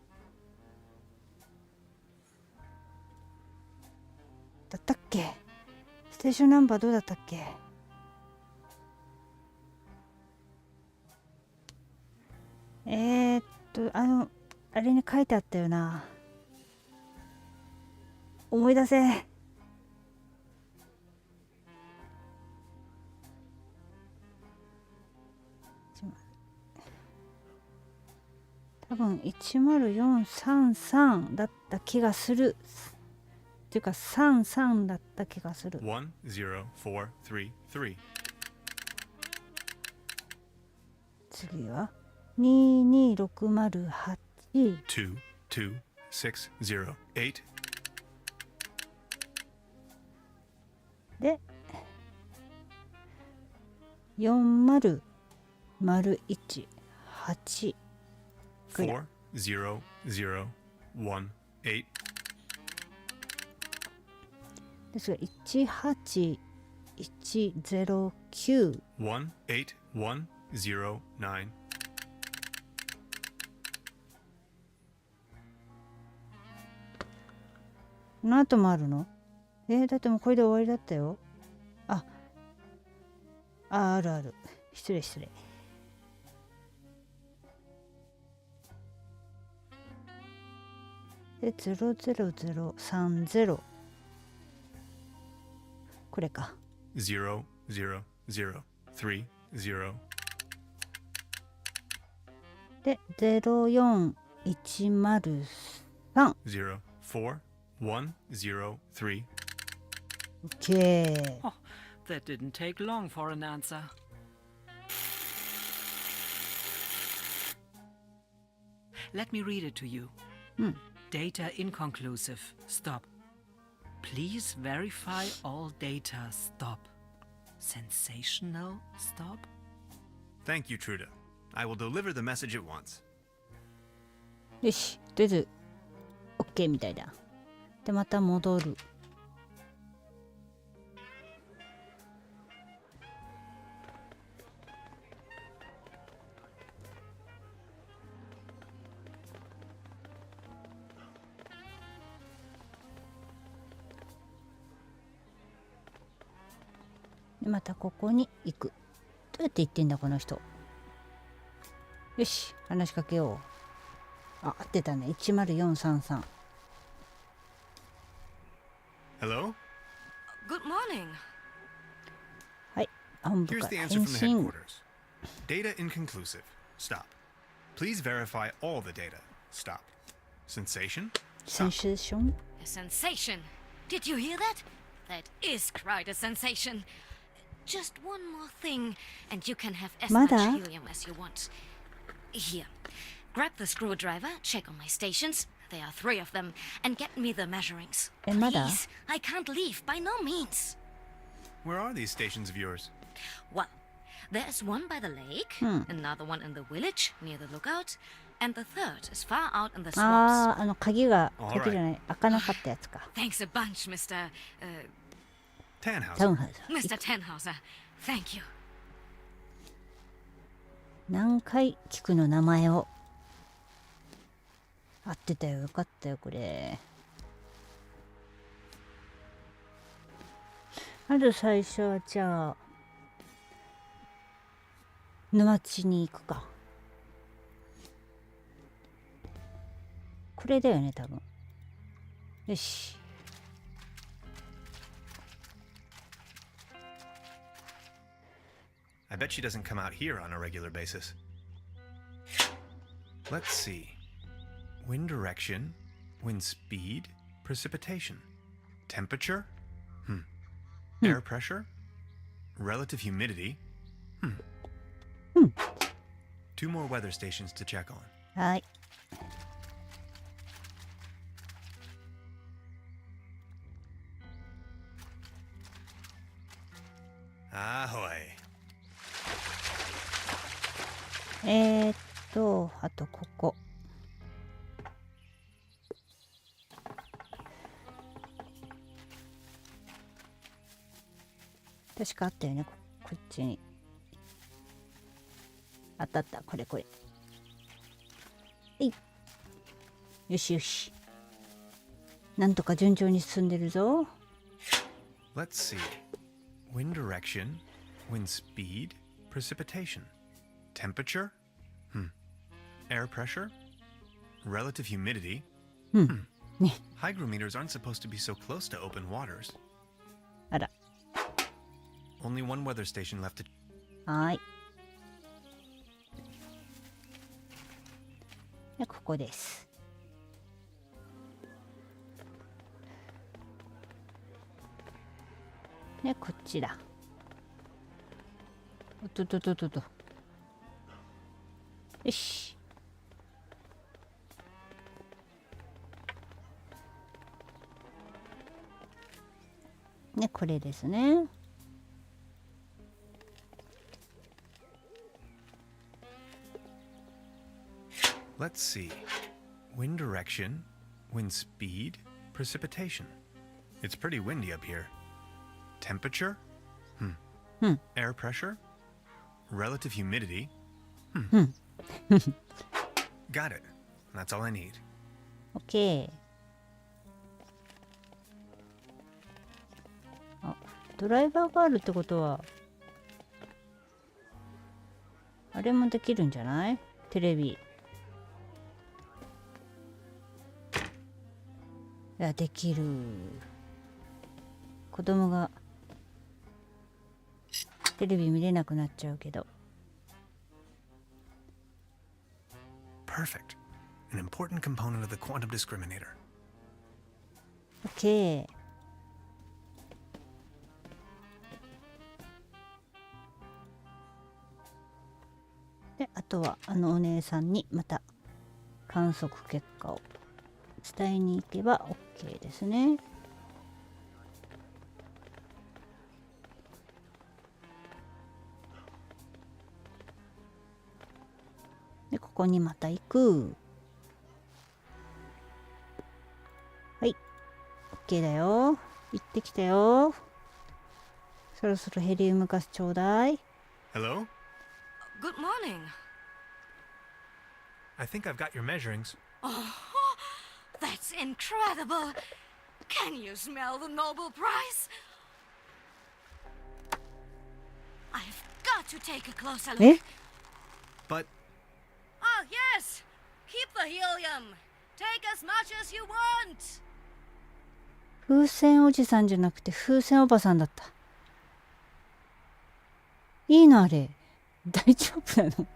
だったっけ？ステーションナンバーどうだったっけ？あれに書いてあったよな。思い出せ。多分10433だった気がする。っていうか33だった気がする。10433. 次は22608 22608. で40018 40018. ですが18109 18109. この後もあるの？だってもうこれで終わりだったよ。あるある。失礼。で00030これか。 00030. で04103 04103. OK。 Oh, that didn't take long for an answer. Let me read it to you. Data inconclusive. Stop. Please verify all data. Stop. Sensational. Stop. Thank you, Truda. I will deliver the message at once. よし、とりあえず OK みたいだ。でまた戻る。でまたここに行く。どうやって行ってんだこの人。よし、話しかけよう。あ、合ってたね。10433。Hello? Good morning. はい、本部 Here's か the ら answer 返 from the 信。 headquarters. Data inconclusive. Stop. Please verify all the data. Stop. Sensation? セン Stop. セーション。 A sensation. Did you hear that? That is quite a sensation. Just one more thing, and you can have as much Mother? helium as you want. Here. Grab the screwdriver, check on my stations. There are 3 of them, and get me the measurings. Mother? Please, I can't leave, by no means. Where are these stations of yours? Well, there's one by the lake, another one in the village near the lookout, and the third is far out in the swamps. ああ、鍵が Alright. 鍵じゃない、開かなかったやつか。 Thanks a bunch, Mr. タウ Tannhauser. ンハウザー。 Mr. Tannhauser. Thank you. 何回聞くの名前を。合ってたよ、よかったよこれ。まず最初はじゃあ沼地に行くか。これだよね多分。よし。I bet she doesn't come out here on a regular basis. Let's see. Wind direction, wind speed, precipitation. Temperature? Air pressure? Relative humidity? 2 more weather stations to check on. はい。Ahoy. あとここ。確かあったよね、こっちに。あったあった、これこれ。はい。よしよし。なんとか順調に進んでるぞ。Let's see. Wind direction, wind speed, precipitation. Temperature? Air pressure? Relative humidity? ね。 Hygrometers aren't supposed to be so close to open waters. あら。 Only one weather station left to... はーい。で、ここです。で、こっちだ。おっとっとっとっとっと。よし。ね、これですね。Let's see. Wind direction, wind speed, precipitation. It's pretty windy up here. Temperature? Air pressure? Relative humidity? Got it. That's all I need. OK。あ、ドライバーがあるってことは、あれもできるんじゃない？テレビ。いや、できる。子供がテレビ見れなくなっちゃうけど。Perfect. An important component of the quantum discriminator. OK。で、あとはあのお姉さんにまた観測結果を伝えに行けば OK ですね。こにまた行く。はい。OK だよ。行ってきたよ。そろそろヘリウムガスちょうだい。Hello? Good morning. I think I've got your measurings. Oh, that's incredible. Can you smell the Nobel Prize? I've got to take a closer look. え But Oh, yes. Keep the helium. Take as much as you want. 風船おじさんじゃなくて風船おばさんだった。いいのあれ。大丈夫なの？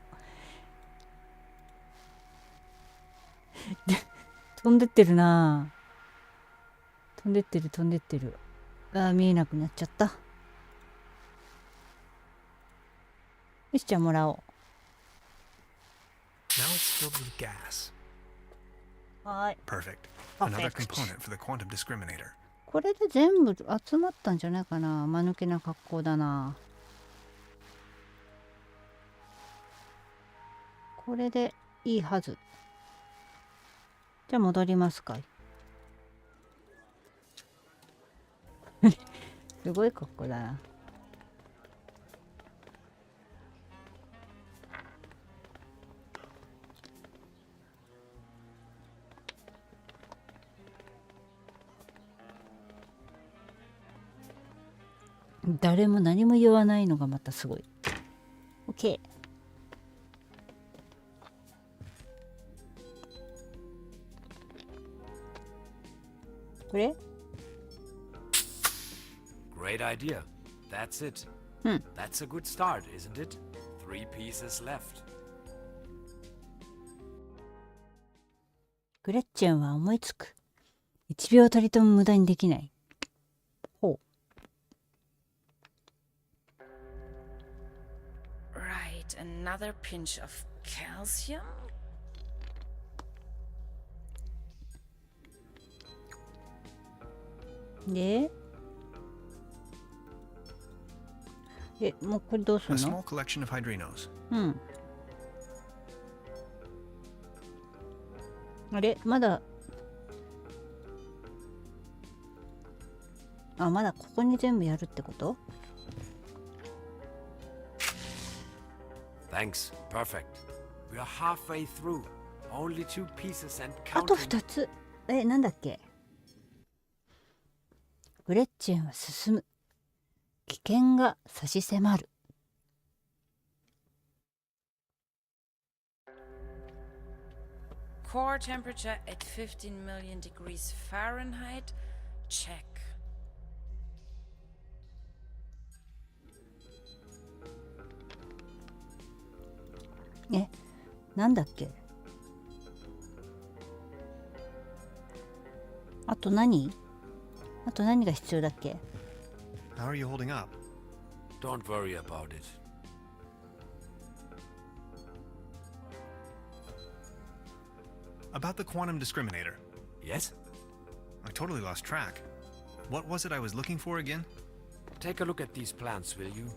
飛んでってるな。飛んでってる飛んでってる。ああ、見えなくなっちゃった。よし、じゃあもらおう。Now it's filled with gas. はい。 perfect. Perfect. Another component for the quantum discriminator. これで全部集まったんじゃないかな。間抜けな格好だな。これでいいはず。じゃあ戻りますかい。すごい格好だな。誰も何も言わないのがまたすごい。OK。これ？ Great idea. That's it. Hmm. That's a good start, isn't it? 3 pieces left. グレッチェンは思いつく。1秒たりとも無駄にできない。ほう。Right, another pinch of calcium. で、もうこれどうす A る small の？ collection of hydrinos. うん。あれまだ、あ、まだここに全部やるってこと？ Thanks. Perfect. We are halfway through. Only 2 pieces and あと counting. 2つ。なんだっけ？グレッチェンは進む。危険が差し迫る。Core temperature at 15 million degrees Fahrenheit. Check. なんだっけ？あと何が必要だっけ？ How are you holding up? Don't worry about it. About the quantum discriminator. Yes? I totally lost track. What was it I was looking for again? Take a look at these plants, will you?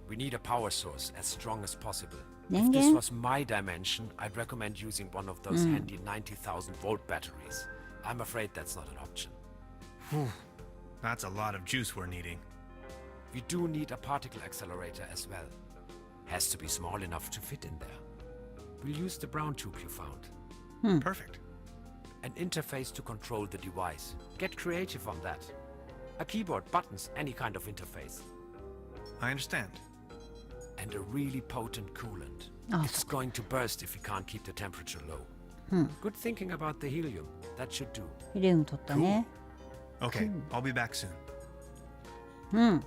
We need a power source as strong as possible. If 電 this 源？ was my dimension, I'd recommend using one of those handy 90,000 volt batteries. I'm afraid that's not an option. Whew. That's a lot of juice we're needing. We do need a particle accelerator as well. Has to be small enough to fit in there. We'll use the brown tube you found. Perfect. An interface to control the device. Get creative on that. A keyboard, buttons, any kind of interface. I understand. And a really potent coolant. Oh, It's going to burst if we can't keep the temperature low. Good thinking about the helium. That should do. ヘリウム取ったね。 Okay, I'll be back soon. うん。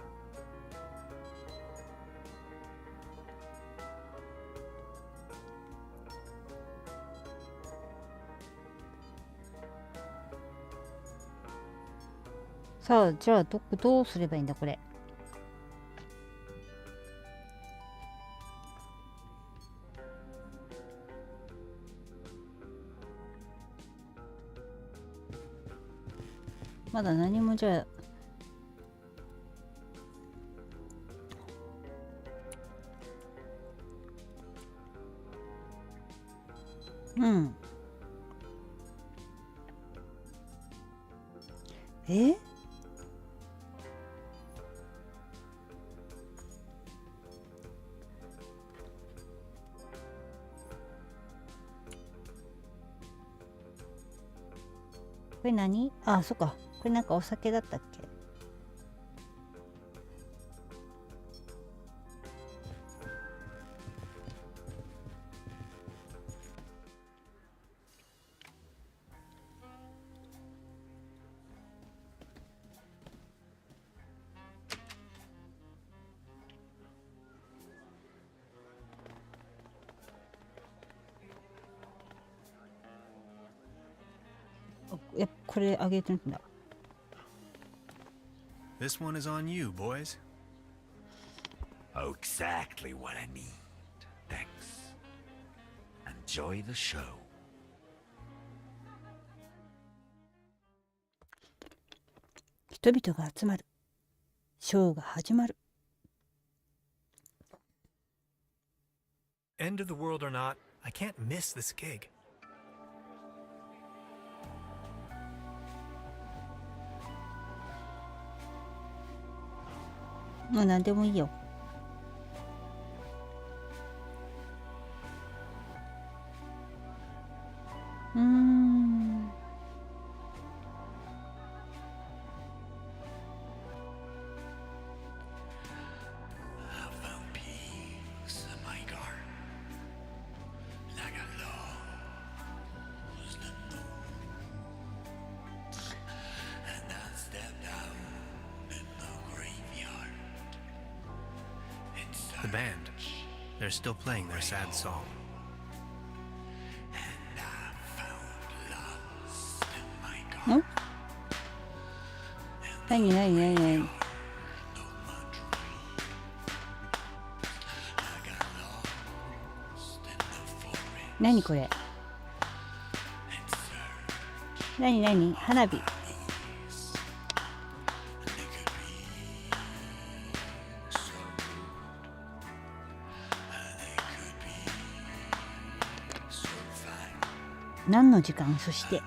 さあ、じゃあどうすればいいんだこれ。まだ何もじゃあうん。え？これ何？あ、そっか。これなんかお酒だったっけ？やっぱこれあげてるんだ。This one is on you, boys. Exactly what I need. Thanks. Enjoy the show. 人々が集まる。ショーが始まる。End of the world or not, I can't miss this gig. もう何でもいいよ。The band, they're still playing their sad song. ん？何？何これ？何？花火。何の時間？そして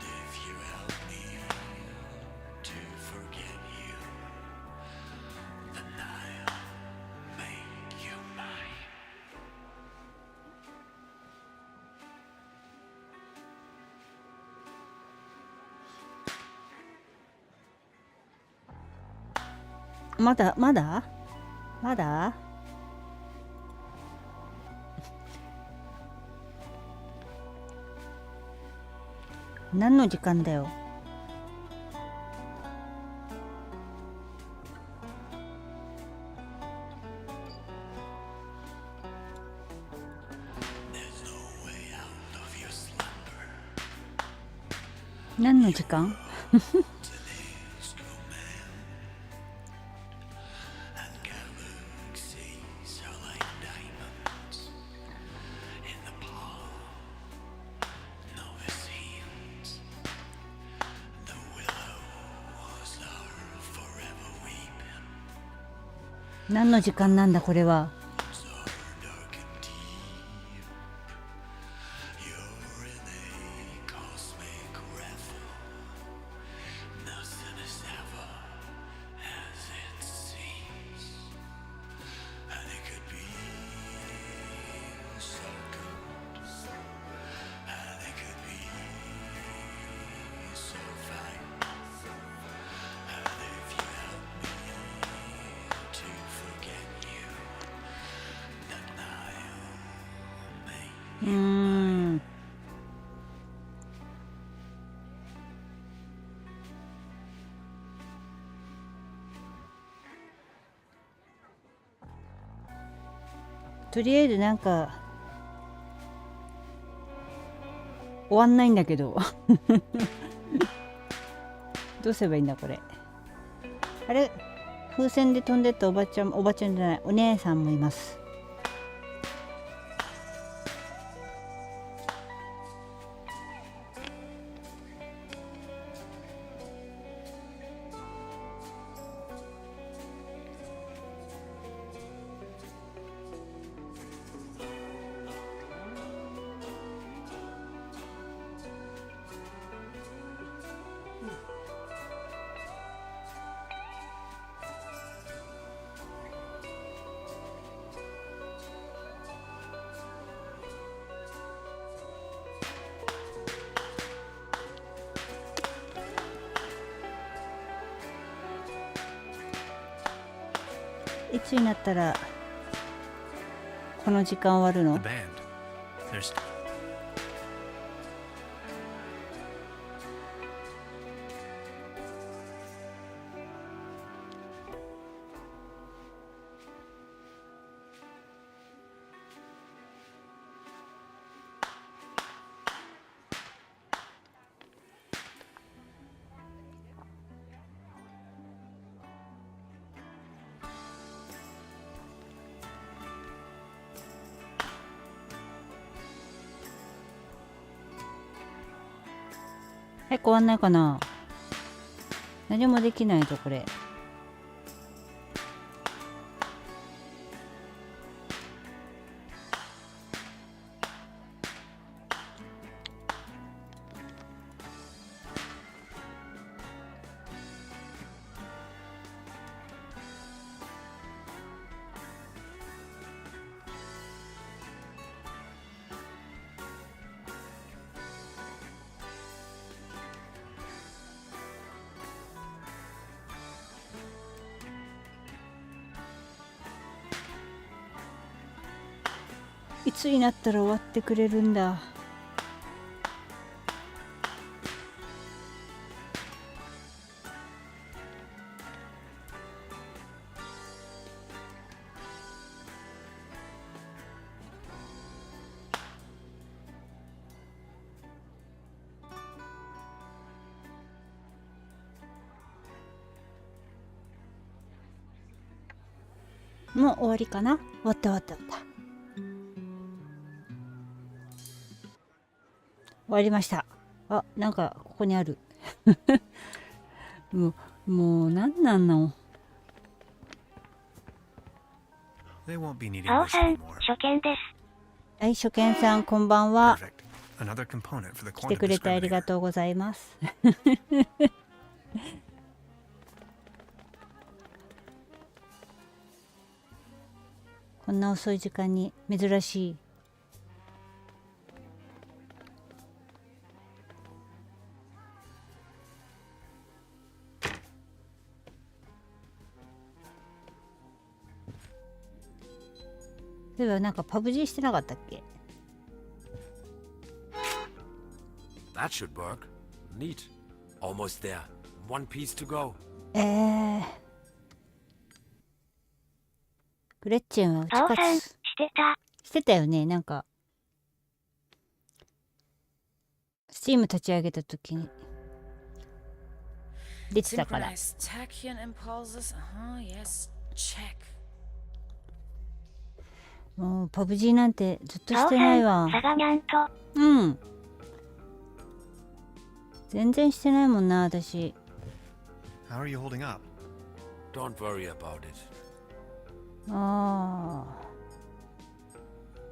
まだ何の時間だよ。何の時間？何の時間なんだこれは。とりあえずなんか終わんないんだけどどうすればいいんだこれ。あれ、風船で飛んでったおばちゃんじゃない、お姉さんもいます。いつになったらこの時間終わるの？ The band. There's. 早く終わんないかな。何もできないぞこれ。いつになったら終わってくれるんだ。もう終わりかな。終わった終わった終わった。終わりました。あ、なんかここにある。もうなんなんの。They won't be needing パオ this さん、 anymore. 初見です。はい、初見さんこんばんは。 Perfect. Another component for the 来て quantum くれてありが discriminator. とうございます。こんな遅い時間に珍しい。そういえばなんかパブ G してなかったっけ？ That should work. Neat. Almost there. One piece to go. グレッチェンは打ちパオさん、勝つしてた。してたよね。なんかスチーム立ち上げた時に出てたから。 Synchronized tachyon impulses. Yes. Check. もうパブ G なんてずっとしパオさてないわん、。サガニャンと。うん。全然してないもんな、私。 How are you holding up? Don't worry about it. あ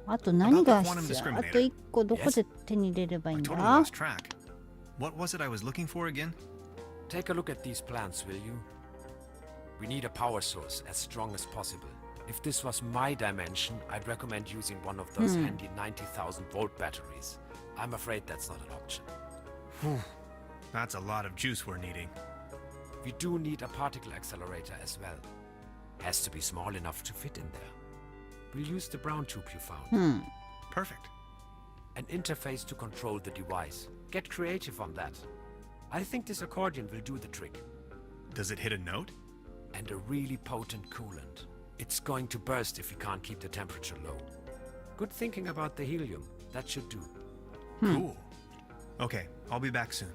あ。あと何が必要？あと1個どこで手に入れればいい I ん totally だ？ lost track. What was it I was looking for again? Take a look at these plants, will you? We need a power source as strong as possible. If this was my dimension, I'd recommend using one of those handy 90,000 volt batteries. I'm afraid that's not an option. That's a lot of juice we're needing. We do need a particle accelerator as well. Has to be small enough to fit in there. We'll use the brown tube you found. Perfect. An interface to control the device. Get creative on that. I think this accordion will do the trick. Does it hit a note? And a really potent coolant. It's going to burst if we can't keep the temperature low. Good thinking about the helium. That should do. Cool. Okay, I'll be back soon.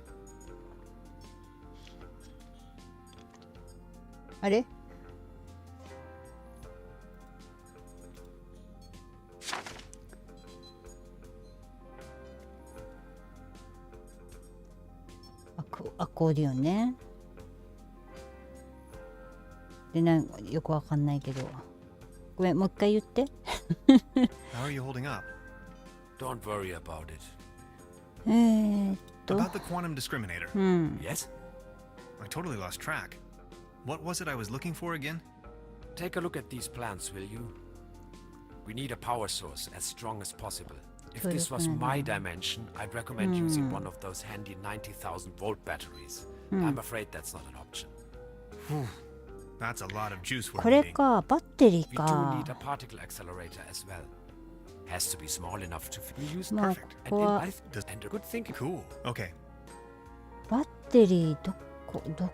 あれ？アコーディオンね。でなんかよくわかんないけど。ごめん、もう一回言って。How are you holding up? Don't worry about it. About the quantum discriminator. Yes? I totally lost track. What was it I was looking for again? Take a look at these plants, will you? We need a power source as strong as possible. If this was my dimension, I'd recommend using one of those handy 90,000 volt batteries. I'm afraid that's not an option. That's a lot of juice we're これ needing. か、バッテリー We do か need。a particle accelerator as well. Has to be small enough to fit. We use まあ、 perfect こ and こは and a good thinking. Cool. Okay. バッテリーど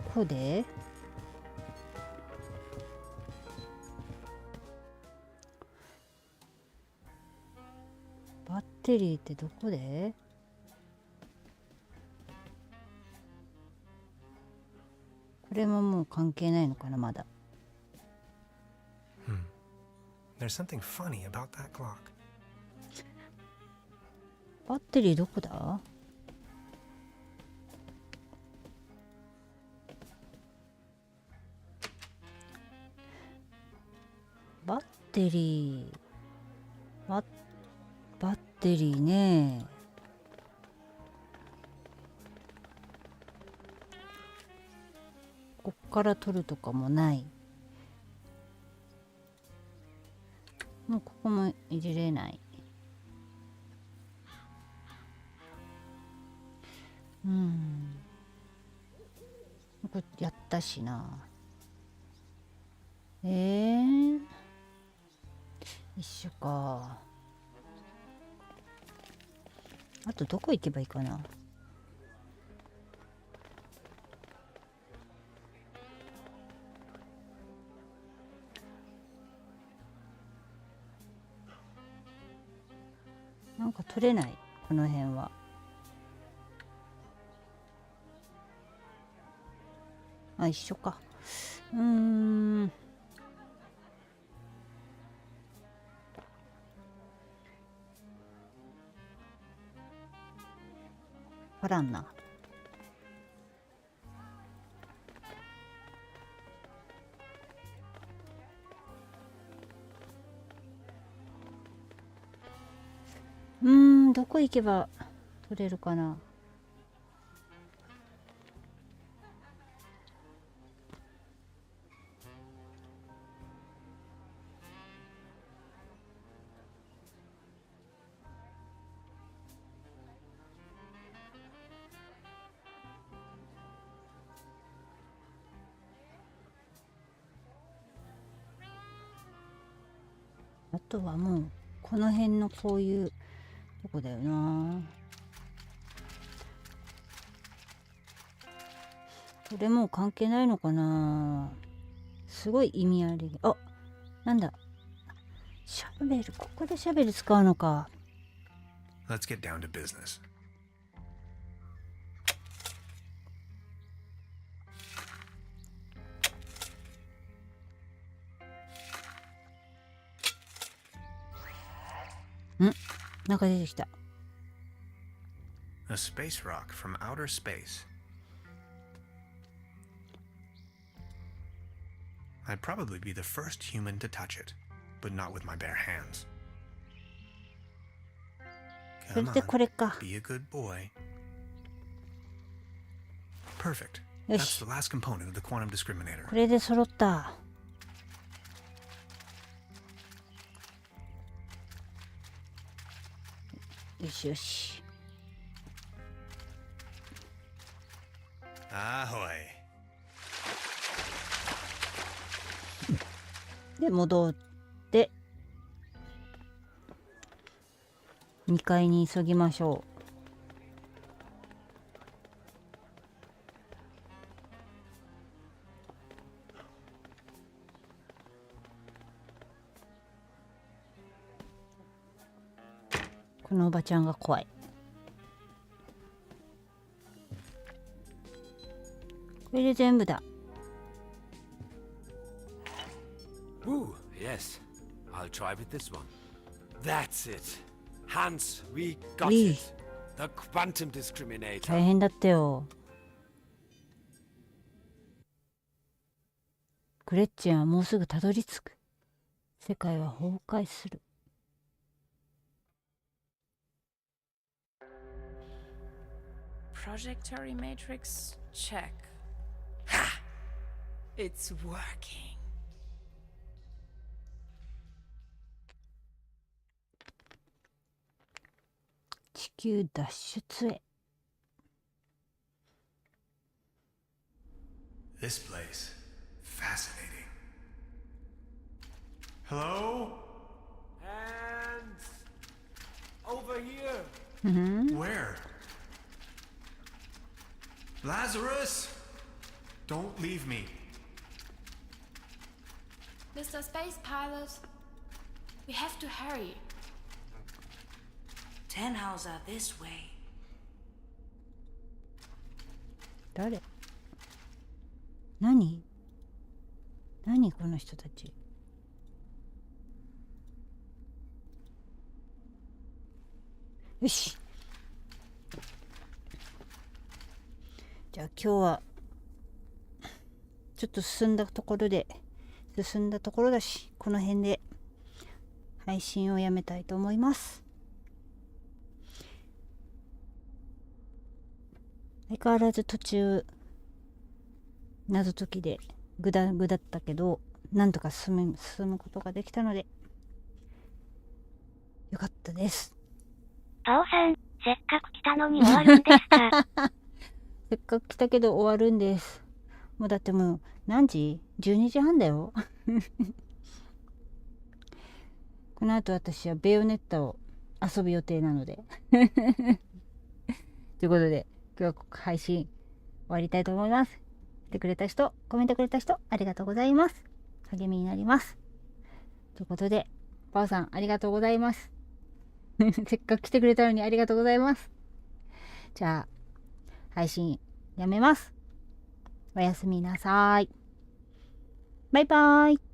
こで？バッテリーってどこで？これももう関係ないのかな、まだ。 There's something funny about that clock. バッテリーどこだ？バッテリーバッテリーね。こっから取るとかもない。もうここもいじれない。これやったしな。一緒か。あとどこ行けばいいかな。なんか取れない、この辺は。あ、一緒か。わからんな。どこ行けば取れるかな。あとはもうこの辺のこういうとこだよな。これもう関係ないのかな。すごい意味あり。あ、なんだ。シャベル、ここでシャベル使うのか。Let's get down to business. なんか出てきた。A space rock from outer space. I'd probably be the first human to touch it, but not with my bare hands. それ Come でこれ on, か。 be a good boy. Perfect. よ That's し。 the last component of the quantum discriminator. これで揃った。よしよし。 Ahoy. で戻って2階に急ぎましょう。このおばちゃんが怖い。これで全部だ。 Ooh, yes. I'll try with this one. That's it. Hans, we got Oui. it. The quantum discriminator. 大変だったよ。グレッチェンはもうすぐたどり着く。世界は崩壊する。 Projectory matrix check. Ha! It's working. 地球脱出へ。 This place Fascinating. Hello? And over here. Where? Lazarus? Don't leave me. Mr. Space Pilot, we have to hurry. Tannhauser, this way. 誰？何この人たち。よし。じゃあ今日はちょっと進んだところだし、この辺で配信をやめたいと思います。相変わらず途中謎解きでグダグダったけど、なんとか進むことができたのでよかったです。パオさん、せっかく来たのに終わるんですか？せっかく来たけど終わるんです。もうだってもう何時 ?12 時半だよ。この後私はベヨネッタを遊ぶ予定なので。ということで今日は配信終わりたいと思います。来てくれた人、コメントくれた人、ありがとうございます。励みになります。ということで、パオさんありがとうございます。せっかく来てくれたのにありがとうございます。じゃあ、配信やめます。おやすみなさい。バイバーイ。